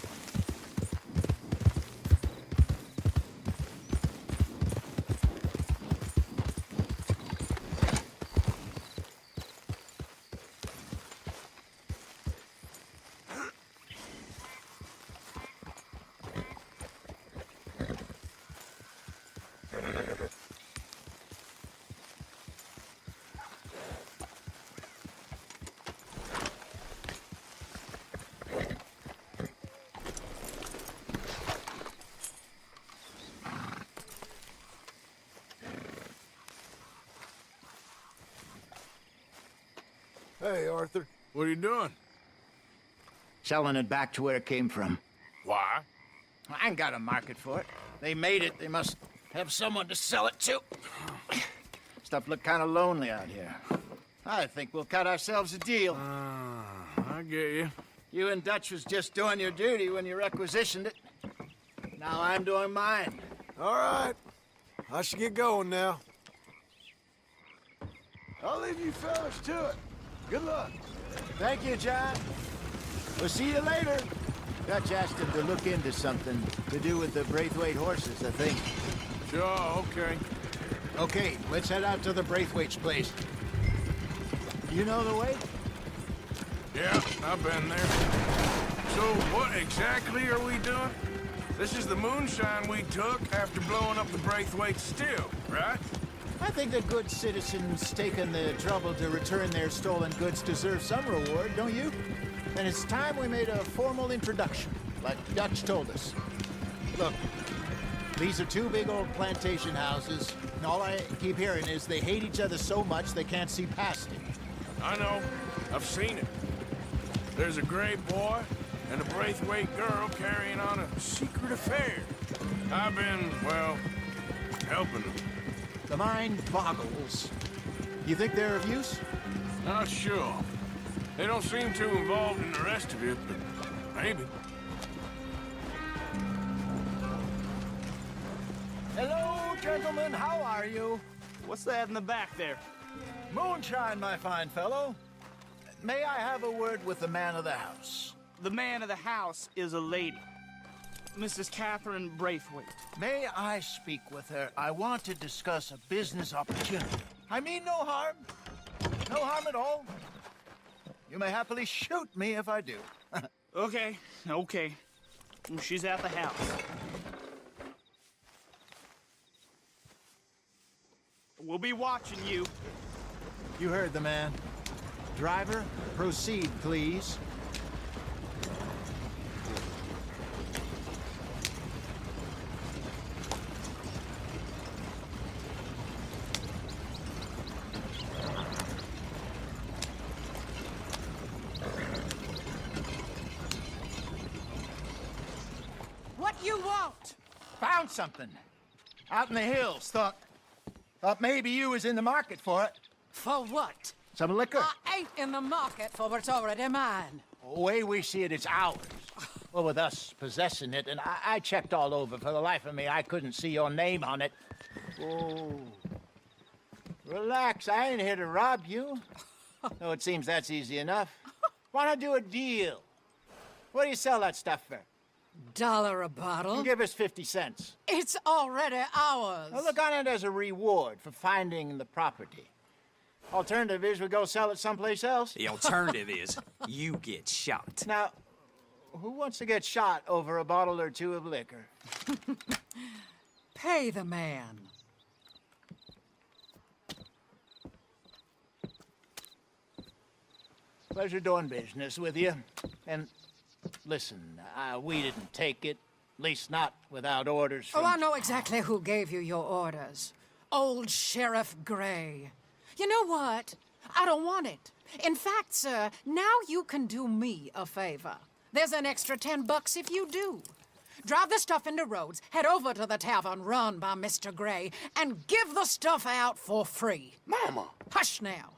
Hey, Arthur. What are you doing? Selling it back to where it came from. Why? I ain't got a market for it. They made it. They must have someone to sell it to. Stuff look kind of lonely out here. I think we'll cut ourselves a deal. I get you. You and Dutch was just doing your duty when you requisitioned it. Now I'm doing mine. All right. I should get going now. I'll leave you fellas to it. Good luck. Thank you, John. We'll see you later. Dutch asked him to look into something to do with the Braithwaite horses, I think. Sure, okay. Okay, let's head out to the Braithwaite's place. You know the way? Yeah, I've been there. So what exactly are we doing? This is the moonshine we took after blowing up the Braithwaite still, right? I think the good citizens taking the trouble to return their stolen goods deserve some reward, don't you? And it's time we made a formal introduction, like Dutch told us. Look, these are two big old plantation houses, and all I keep hearing is they hate each other so much they can't see past it. I know. I've seen it. There's a gray boy and a Braithwaite girl carrying on a secret affair. I've been, well, helping them. The mind boggles. You think they're of use? Not sure. They don't seem too involved in the rest of it, but maybe. Hello, gentlemen. How are you? What's that in the back there? Moonshine, my fine fellow. May I have a word with the man of the house? The man of the house is a lady. Mrs. Catherine Braithwaite. May I speak with her? I want to discuss a business opportunity. I mean no harm. No harm at all. You may happily shoot me if I do. Okay. She's at the house. We'll be watching you. You heard the man. Driver, proceed, please. What you want? Found something. Out in the hills. Thought maybe you was in the market for it. For what? Some liquor. I ain't in the market for what's already mine. The way we see it, it's ours. Well, with us possessing it, and I checked all over. For the life of me, I couldn't see your name on it. Oh. Relax, I ain't here to rob you. No, it seems that's easy enough. Why not do a deal? What do you sell that stuff for? $1 a bottle? Give us 50 cents. It's already ours. Now look on it as a reward for finding the property. Alternative is we go sell it someplace else. The alternative is you get shot. Now, who wants to get shot over a bottle or two of liquor? Pay the man. Pleasure doing business with you. And Listen, we didn't take it. At least not without orders Oh, from... I know exactly who gave you your orders. Old Sheriff Gray. You know what? I don't want it. In fact, sir, now you can do me a favor. There's an extra $10 if you do. Drive the stuff into Rhodes, head over to the tavern run by Mr. Gray, and give the stuff out for free. Mama! Hush now.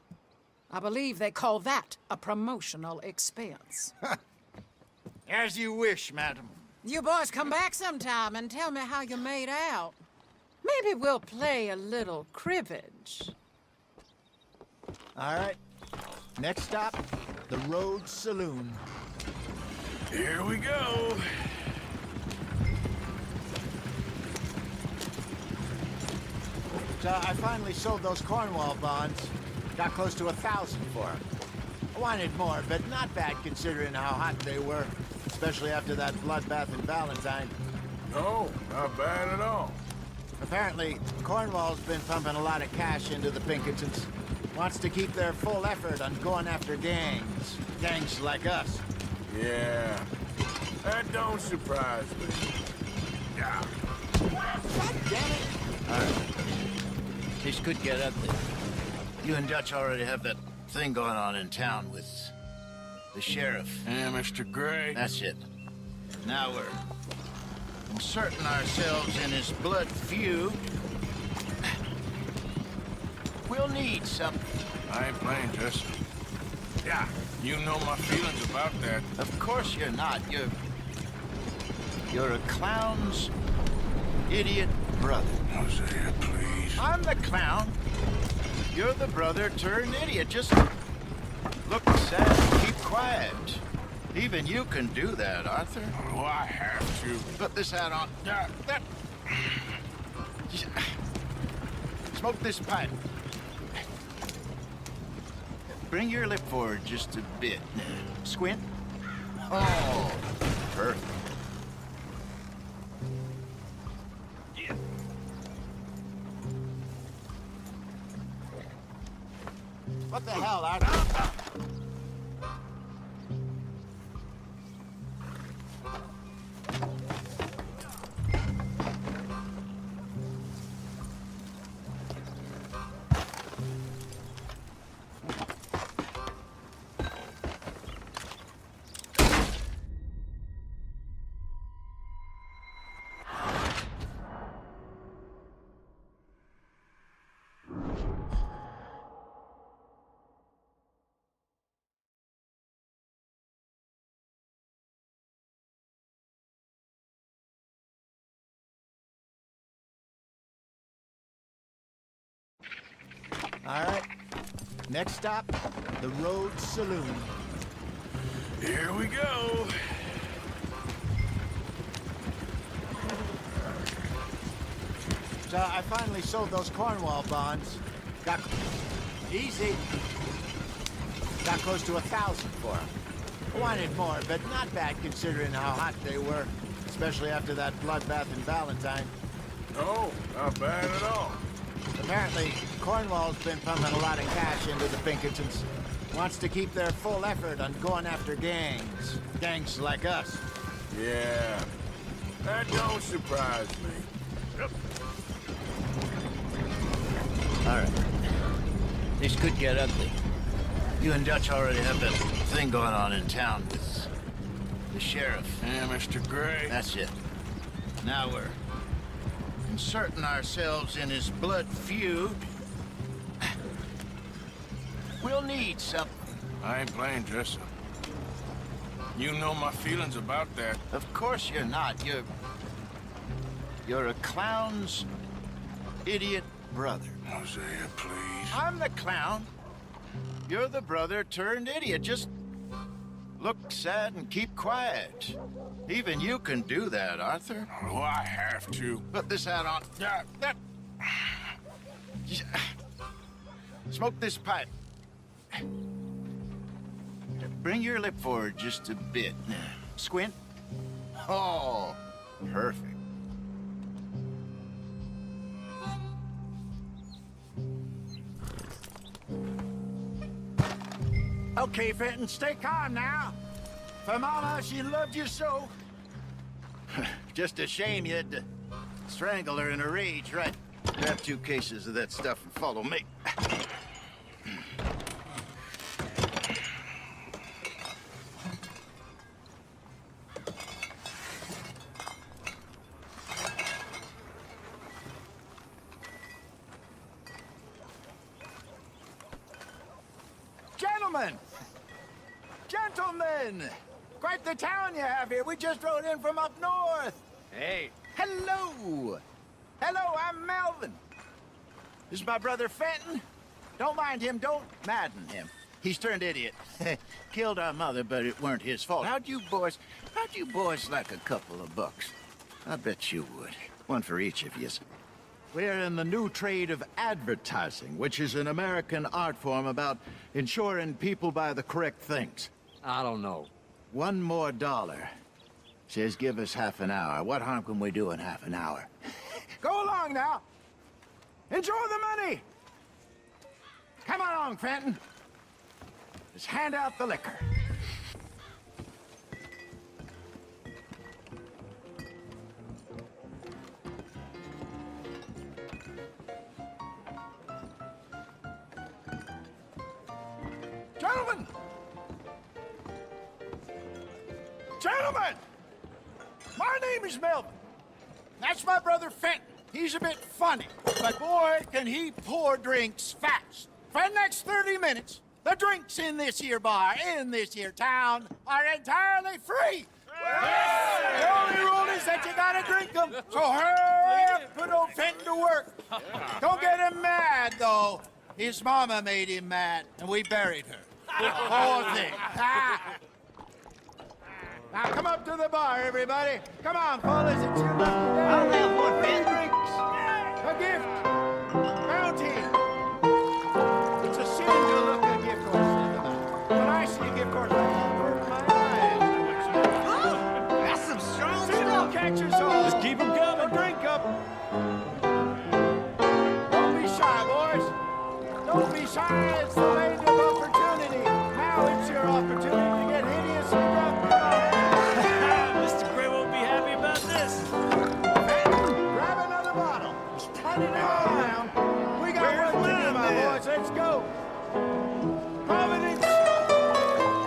I believe they call that a promotional expense. As you wish, madam. You boys come back sometime and tell me how you made out. Maybe we'll play a little cribbage. All right. Next stop, the Rhodes Saloon. Here we go. So I finally sold those Cornwall bonds. Got close to 1,000 for them. I wanted more, but not bad considering how hot they were, especially after that bloodbath in Valentine. No, not bad at all. Apparently, Cornwall's been pumping a lot of cash into the Pinkertons. Wants to keep their full effort on going after gangs. Gangs like us. Yeah, that don't surprise me. Yeah. God damn it! All right. This could get ugly. You and Dutch already have that thing going on in town with the sheriff. Yeah, Mr. Gray. That's it. Now we're inserting ourselves in his blood feud. We'll need something. I ain't playing, Jesse. Yeah, you know my feelings about that. Of course you're not. You're a clown's idiot brother. Hosea, please. I'm the clown. You're the brother turned idiot. Just look sad and keep quiet. Even you can do that, Arthur. Oh, I have to. Put this hat on. Smoke this pipe. Bring your lip forward just a bit. Squint. Oh, perfect. What the hell, Arthur? All right. Next stop, the Rhodes Saloon. Here we go. So I finally sold those Cornwall bonds. Got easy. Got close to 1,000 for them. I wanted more, but not bad considering how hot they were, especially after that bloodbath in Valentine. No, not bad at all. Apparently, Cornwall's been pumping a lot of cash into the Pinkertons. Wants to keep their full effort on going after gangs. Gangs like us. Yeah, that don't surprise me. Yep. All right. This could get ugly. You and Dutch already have that thing going on in town with the sheriff. Yeah, Mr. Gray. That's it. Now we're inserting ourselves in his blood feud. We'll need something. I ain't playing, Jesse. You know my feelings about that. Of course you're not. You're a clown's idiot brother. Hosea, please. I'm the clown. You're the brother turned idiot. Just look sad and keep quiet. Even you can do that, Arthur. Oh, I have to. Put this hat on. Smoke this pipe. Bring your lip forward just a bit. Squint. Oh, perfect. Okay, Fenton, stay calm now. for Mama, she loved you so. Just a shame you had to strangle her in a rage, right? Grab 2 cases of that stuff and follow me. Gentlemen! Gentlemen! Quite the town you have here. We just rode in from up north. Hey. Hello! Hello, I'm Melvin. This is my brother Fenton. Don't mind him, don't madden him. He's turned idiot. Killed our mother, but it weren't his fault. How'd you boys like a couple of bucks? I bet you would. One for each of yous. We're in the new trade of advertising, which is an American art form about ensuring people buy the correct things. I don't know. $1 more. Says give us half an hour. What harm can we do in half an hour? Go along now. Enjoy the money. Come along, Fenton. Just hand out the liquor. Gentlemen! Gentlemen! My name is Melvin. That's my brother Fenton. He's a bit funny, but boy, can he pour drinks fast. For the next 30 minutes, the drinks in this here bar, in this here town, are entirely free. Yes. The only rule is that you gotta drink them. So hurry up, put old Fenton to work. Don't get him mad, though. His mama made him mad, and we buried her. Poor thing. Now come up to the bar, everybody. Come on, fellas, it's your lucky day. I'll have one, Ben. Drinks. A gift. Bounty. It's a sin to look a gift horse in the mouth. When I see a gift horse, I avert my eyes. That's some strong stuff. Catch us all. Just keep them coming. Drink up. Don't be shy, boys. Don't be shy. It's the land of opportunity. Now it's your opportunity to get hideously drunk. Mr. Gray won't be happy about this. Grab another bottle. Just turn it around. We got work to do, my boys. Let's go. Providence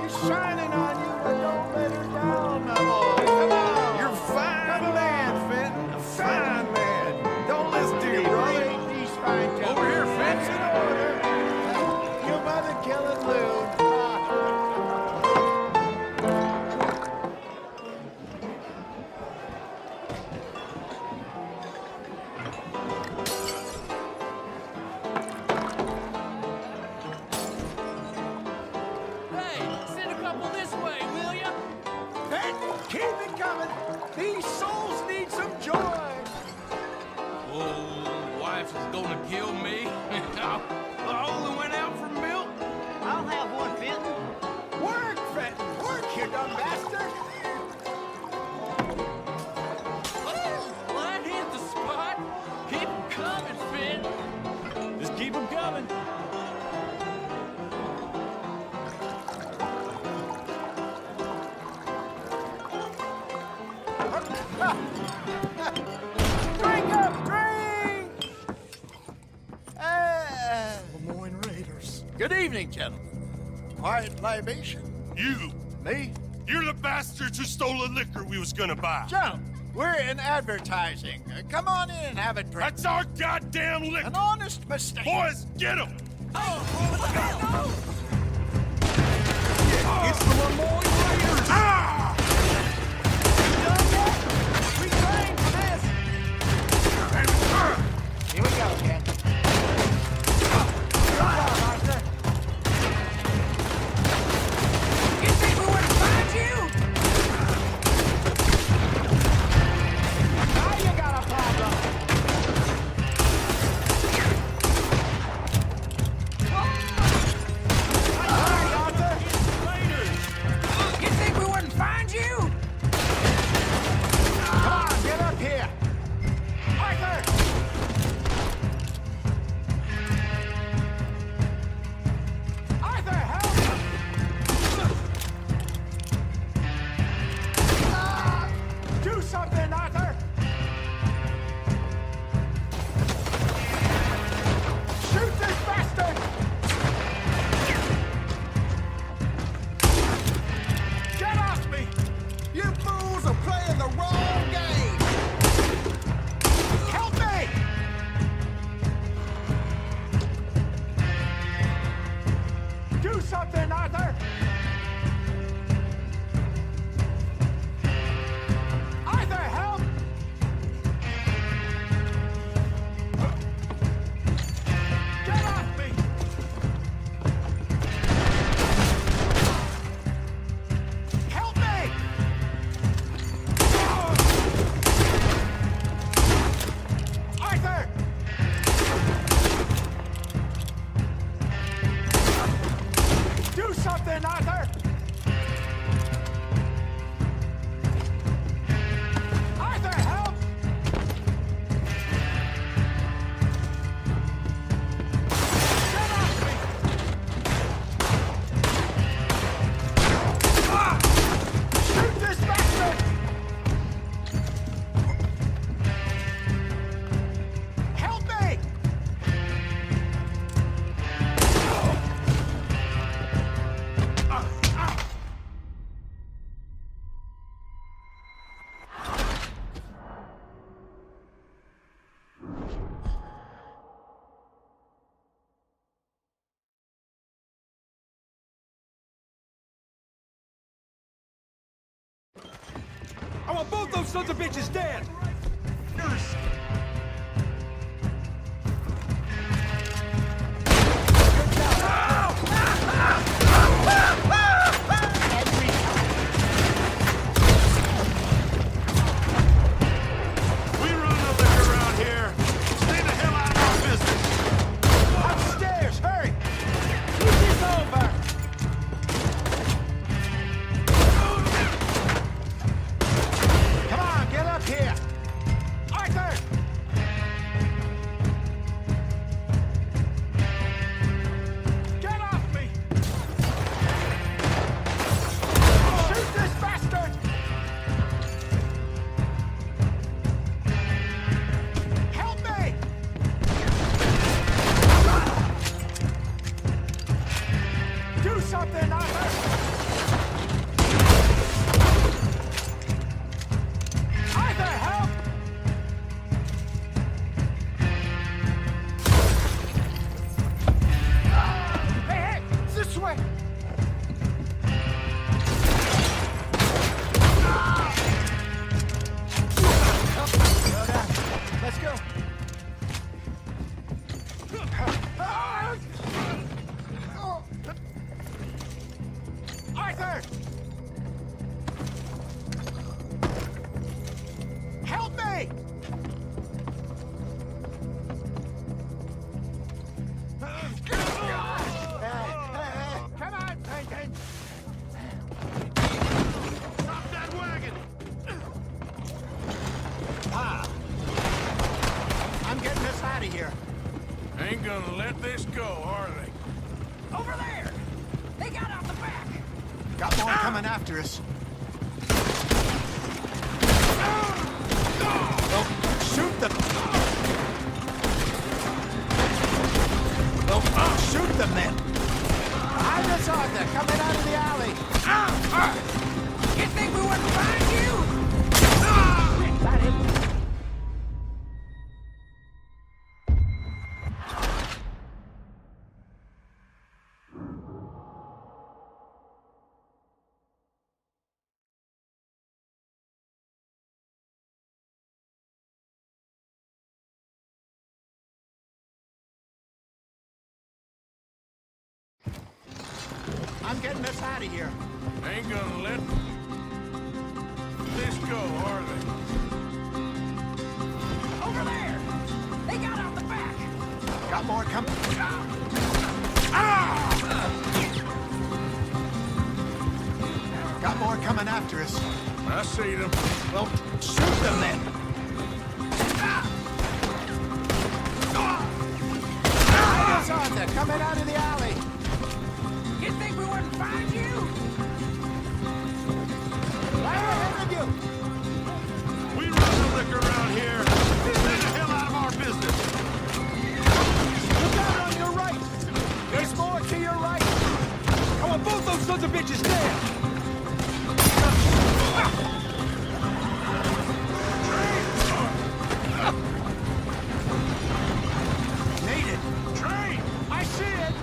is shining on you, but don't let her down, my boy. Come on. You're fine. Come on, man, Fenton. A fine man. Don't listen to your brother. These fine gentlemen. Over here, Fenton. In order. Your mother killing Lou. Keep it coming. These souls need some joy. Oh, wife is gonna kill me. I only went out for milk. I'll have one, Fenton. Work, Fenton. Work, you dumb bastard. Well, that hit the spot. Keep them coming, Finn. Just keep them coming. Drink up, drink! Lemoyne Raiders. Good evening, gentlemen. Quiet libation. You. Me? You're the bastards who stole the liquor we was gonna buy. Gentlemen, we're in advertising. Come on in and have a drink. That's our goddamn liquor. An honest mistake. Boys, get him! It's the Lemoyne Raiders. Ah! Here we go, Ken. You think we wouldn't find you? Now you got a problem. Sorry, Arthur. You think we wouldn't find you? Come on, get up here. Arthur! on, both those sons of bitches dead! We run no liquor around here. Stay the hell out of our business. Upstairs, hurry! Keep this over! Come on, get up here! Arthur! Get off me! Shoot this bastard! Help me! Do something, Arthur! Arthur, help! Hey, hey! This way! Let's go. Arthur! Help me! Come on, Bacon! Stop that wagon. I'm getting us out of here. Ain't gonna let this go, are they? Over there! They got out the back! Got more coming after us. Well, shoot them! Well, shoot them then! Behind us, Arthur, coming out of the alley! You think we wouldn't find you? That hit. I'm getting us out of here. Ain't gonna let this go, are they? Over there! They got out the back! Got more coming. Got more coming after us. I see them. Well, shoot them then. Behind us, Arthur, coming out of the alley. You think we wouldn't find you? Right ahead of you. We run the liquor around here. Stay the hell out of our business. Look out on your right. There's more to your right. Come on, both those sons of bitches dead! Need it. Train! I see it.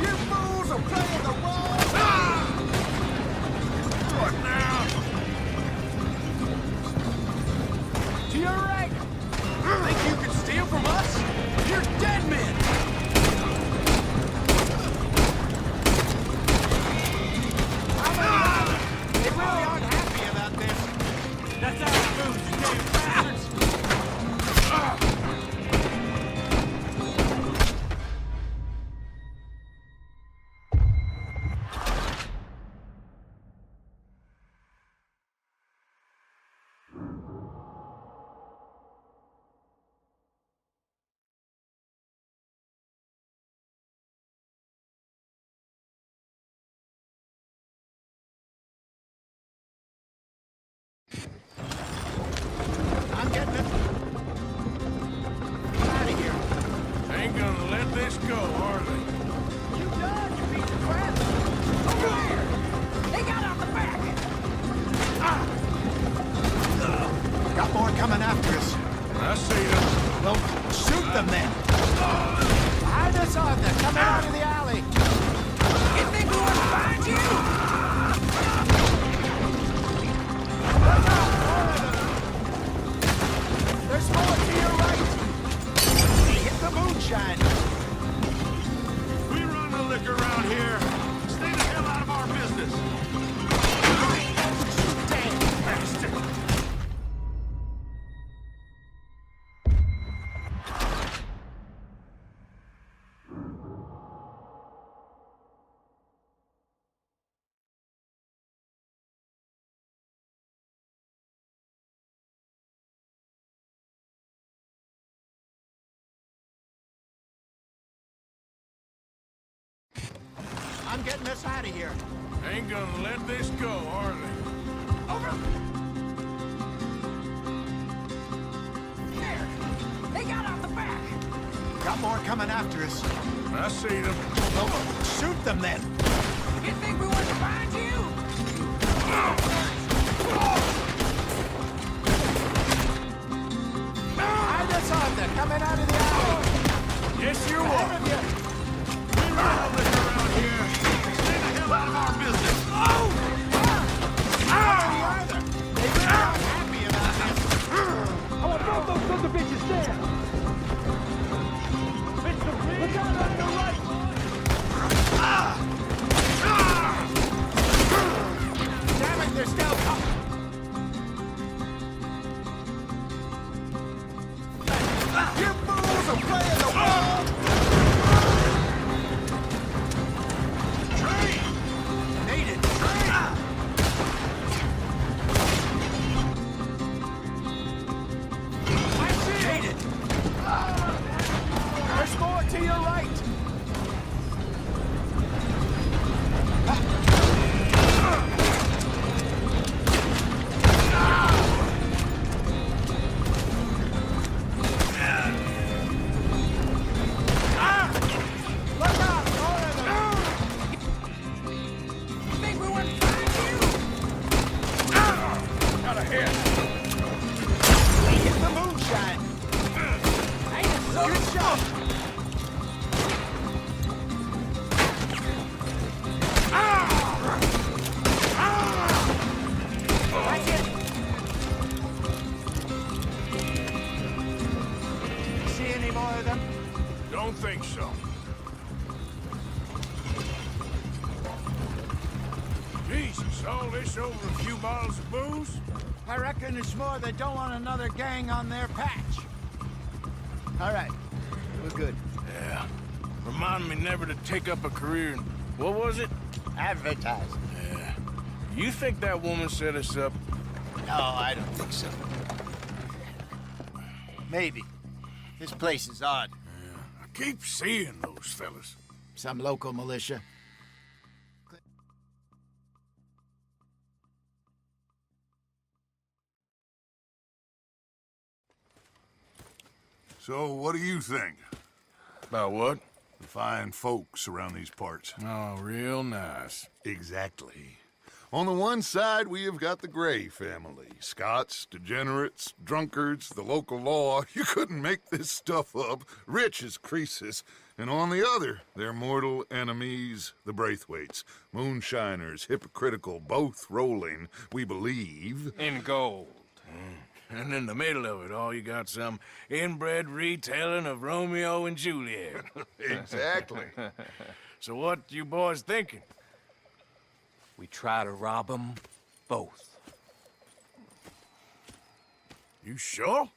You fools are playing the wrong. What now? To your right. Think you can steal from us? You're dead men! How many? They really aren't happy about this. That's how it moves, you damn bastards! I'm getting it. Get out of here. Ain't gonna let this go, are they? You done, you piece of crap. Over there! They got out the back! Got more coming after us. I see them. Well, shoot them then. Behind us, Arthur, coming out of the alley. You think we wouldn't find you? Look out, boys. getting us out of here. Ain't gonna let this go, are they? Over! There! They got out the back! Got more coming after us. I see them. Well, shoot them then. You think we want to find you? Hide us on, they're coming out of the alley. Yes, you are. Ahead of you. We run this around here. Stay the hell out of our business. They've been not happy about this. I want both those sons of bitches there. Look out on your right! Damn it, they're still coming. You fools are playing the wall! Train! Need it, train! I see it! There's more to your right! Don't think so. Jesus, all this over a few bottles of booze? I reckon it's more they don't want another gang on their patch. All right, we're good. Yeah. Remind me never to take up a career in... What was it? Advertising. Yeah. You think that woman set us up? No, I don't think so. Maybe. This place is odd. Yeah. I keep seeing those fellas. Some local militia. So, what do you think? About what? The fine folks around these parts. Oh, real nice. Exactly. On the one side, we have got the Gray family. Scots, degenerates, drunkards, the local law. You couldn't make this stuff up. Rich as Croesus. And on the other, their mortal enemies, the Braithwaites. Moonshiners, hypocritical, both rolling, we believe. In gold. And in the middle of it all, you got some inbred retelling of Romeo and Juliet. Exactly. So what you boys thinking? We try to rob them both. You sure?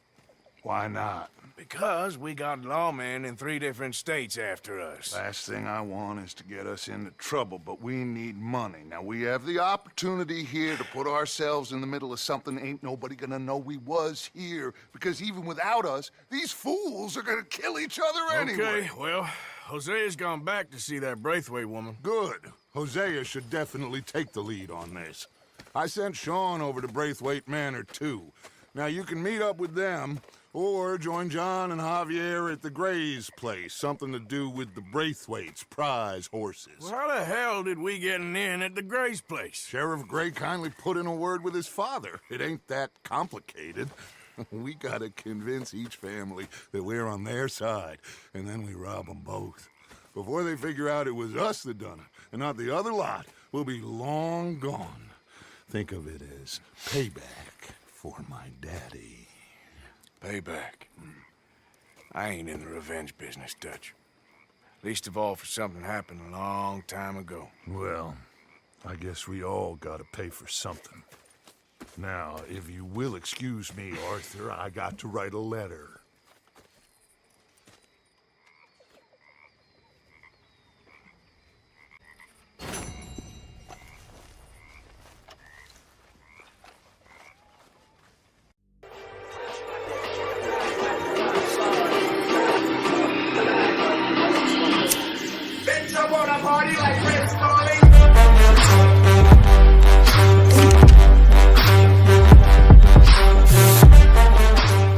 Why not? Because we got lawmen in 3 different states after us. Last thing I want is to get us into trouble, but we need money. Now, we have the opportunity here to put ourselves in the middle of something ain't nobody gonna know we was here, because even without us, these fools are gonna kill each other anyway. Okay, well, Hosea's gone back to see that Braithwaite woman. Good. Hosea should definitely take the lead on this. I sent Sean over to Braithwaite Manor, too. Now, you can meet up with them, or join John and Javier at the Gray's place. Something to do with the Braithwaites' prize horses. Well, how the hell did we get in at the Gray's place? Sheriff Gray kindly put in a word with his father. It ain't that complicated. We gotta convince each family that we're on their side, and then we rob them both. Before they figure out it was us that done it, and not the other lot, we'll be long gone. Think of it as payback for my daddy. Payback. I ain't in the revenge business, Dutch. Least of all for something happened a long time ago. Well, I guess we all gotta pay for something. Now, if you will excuse me, Arthur, I got to write a letter.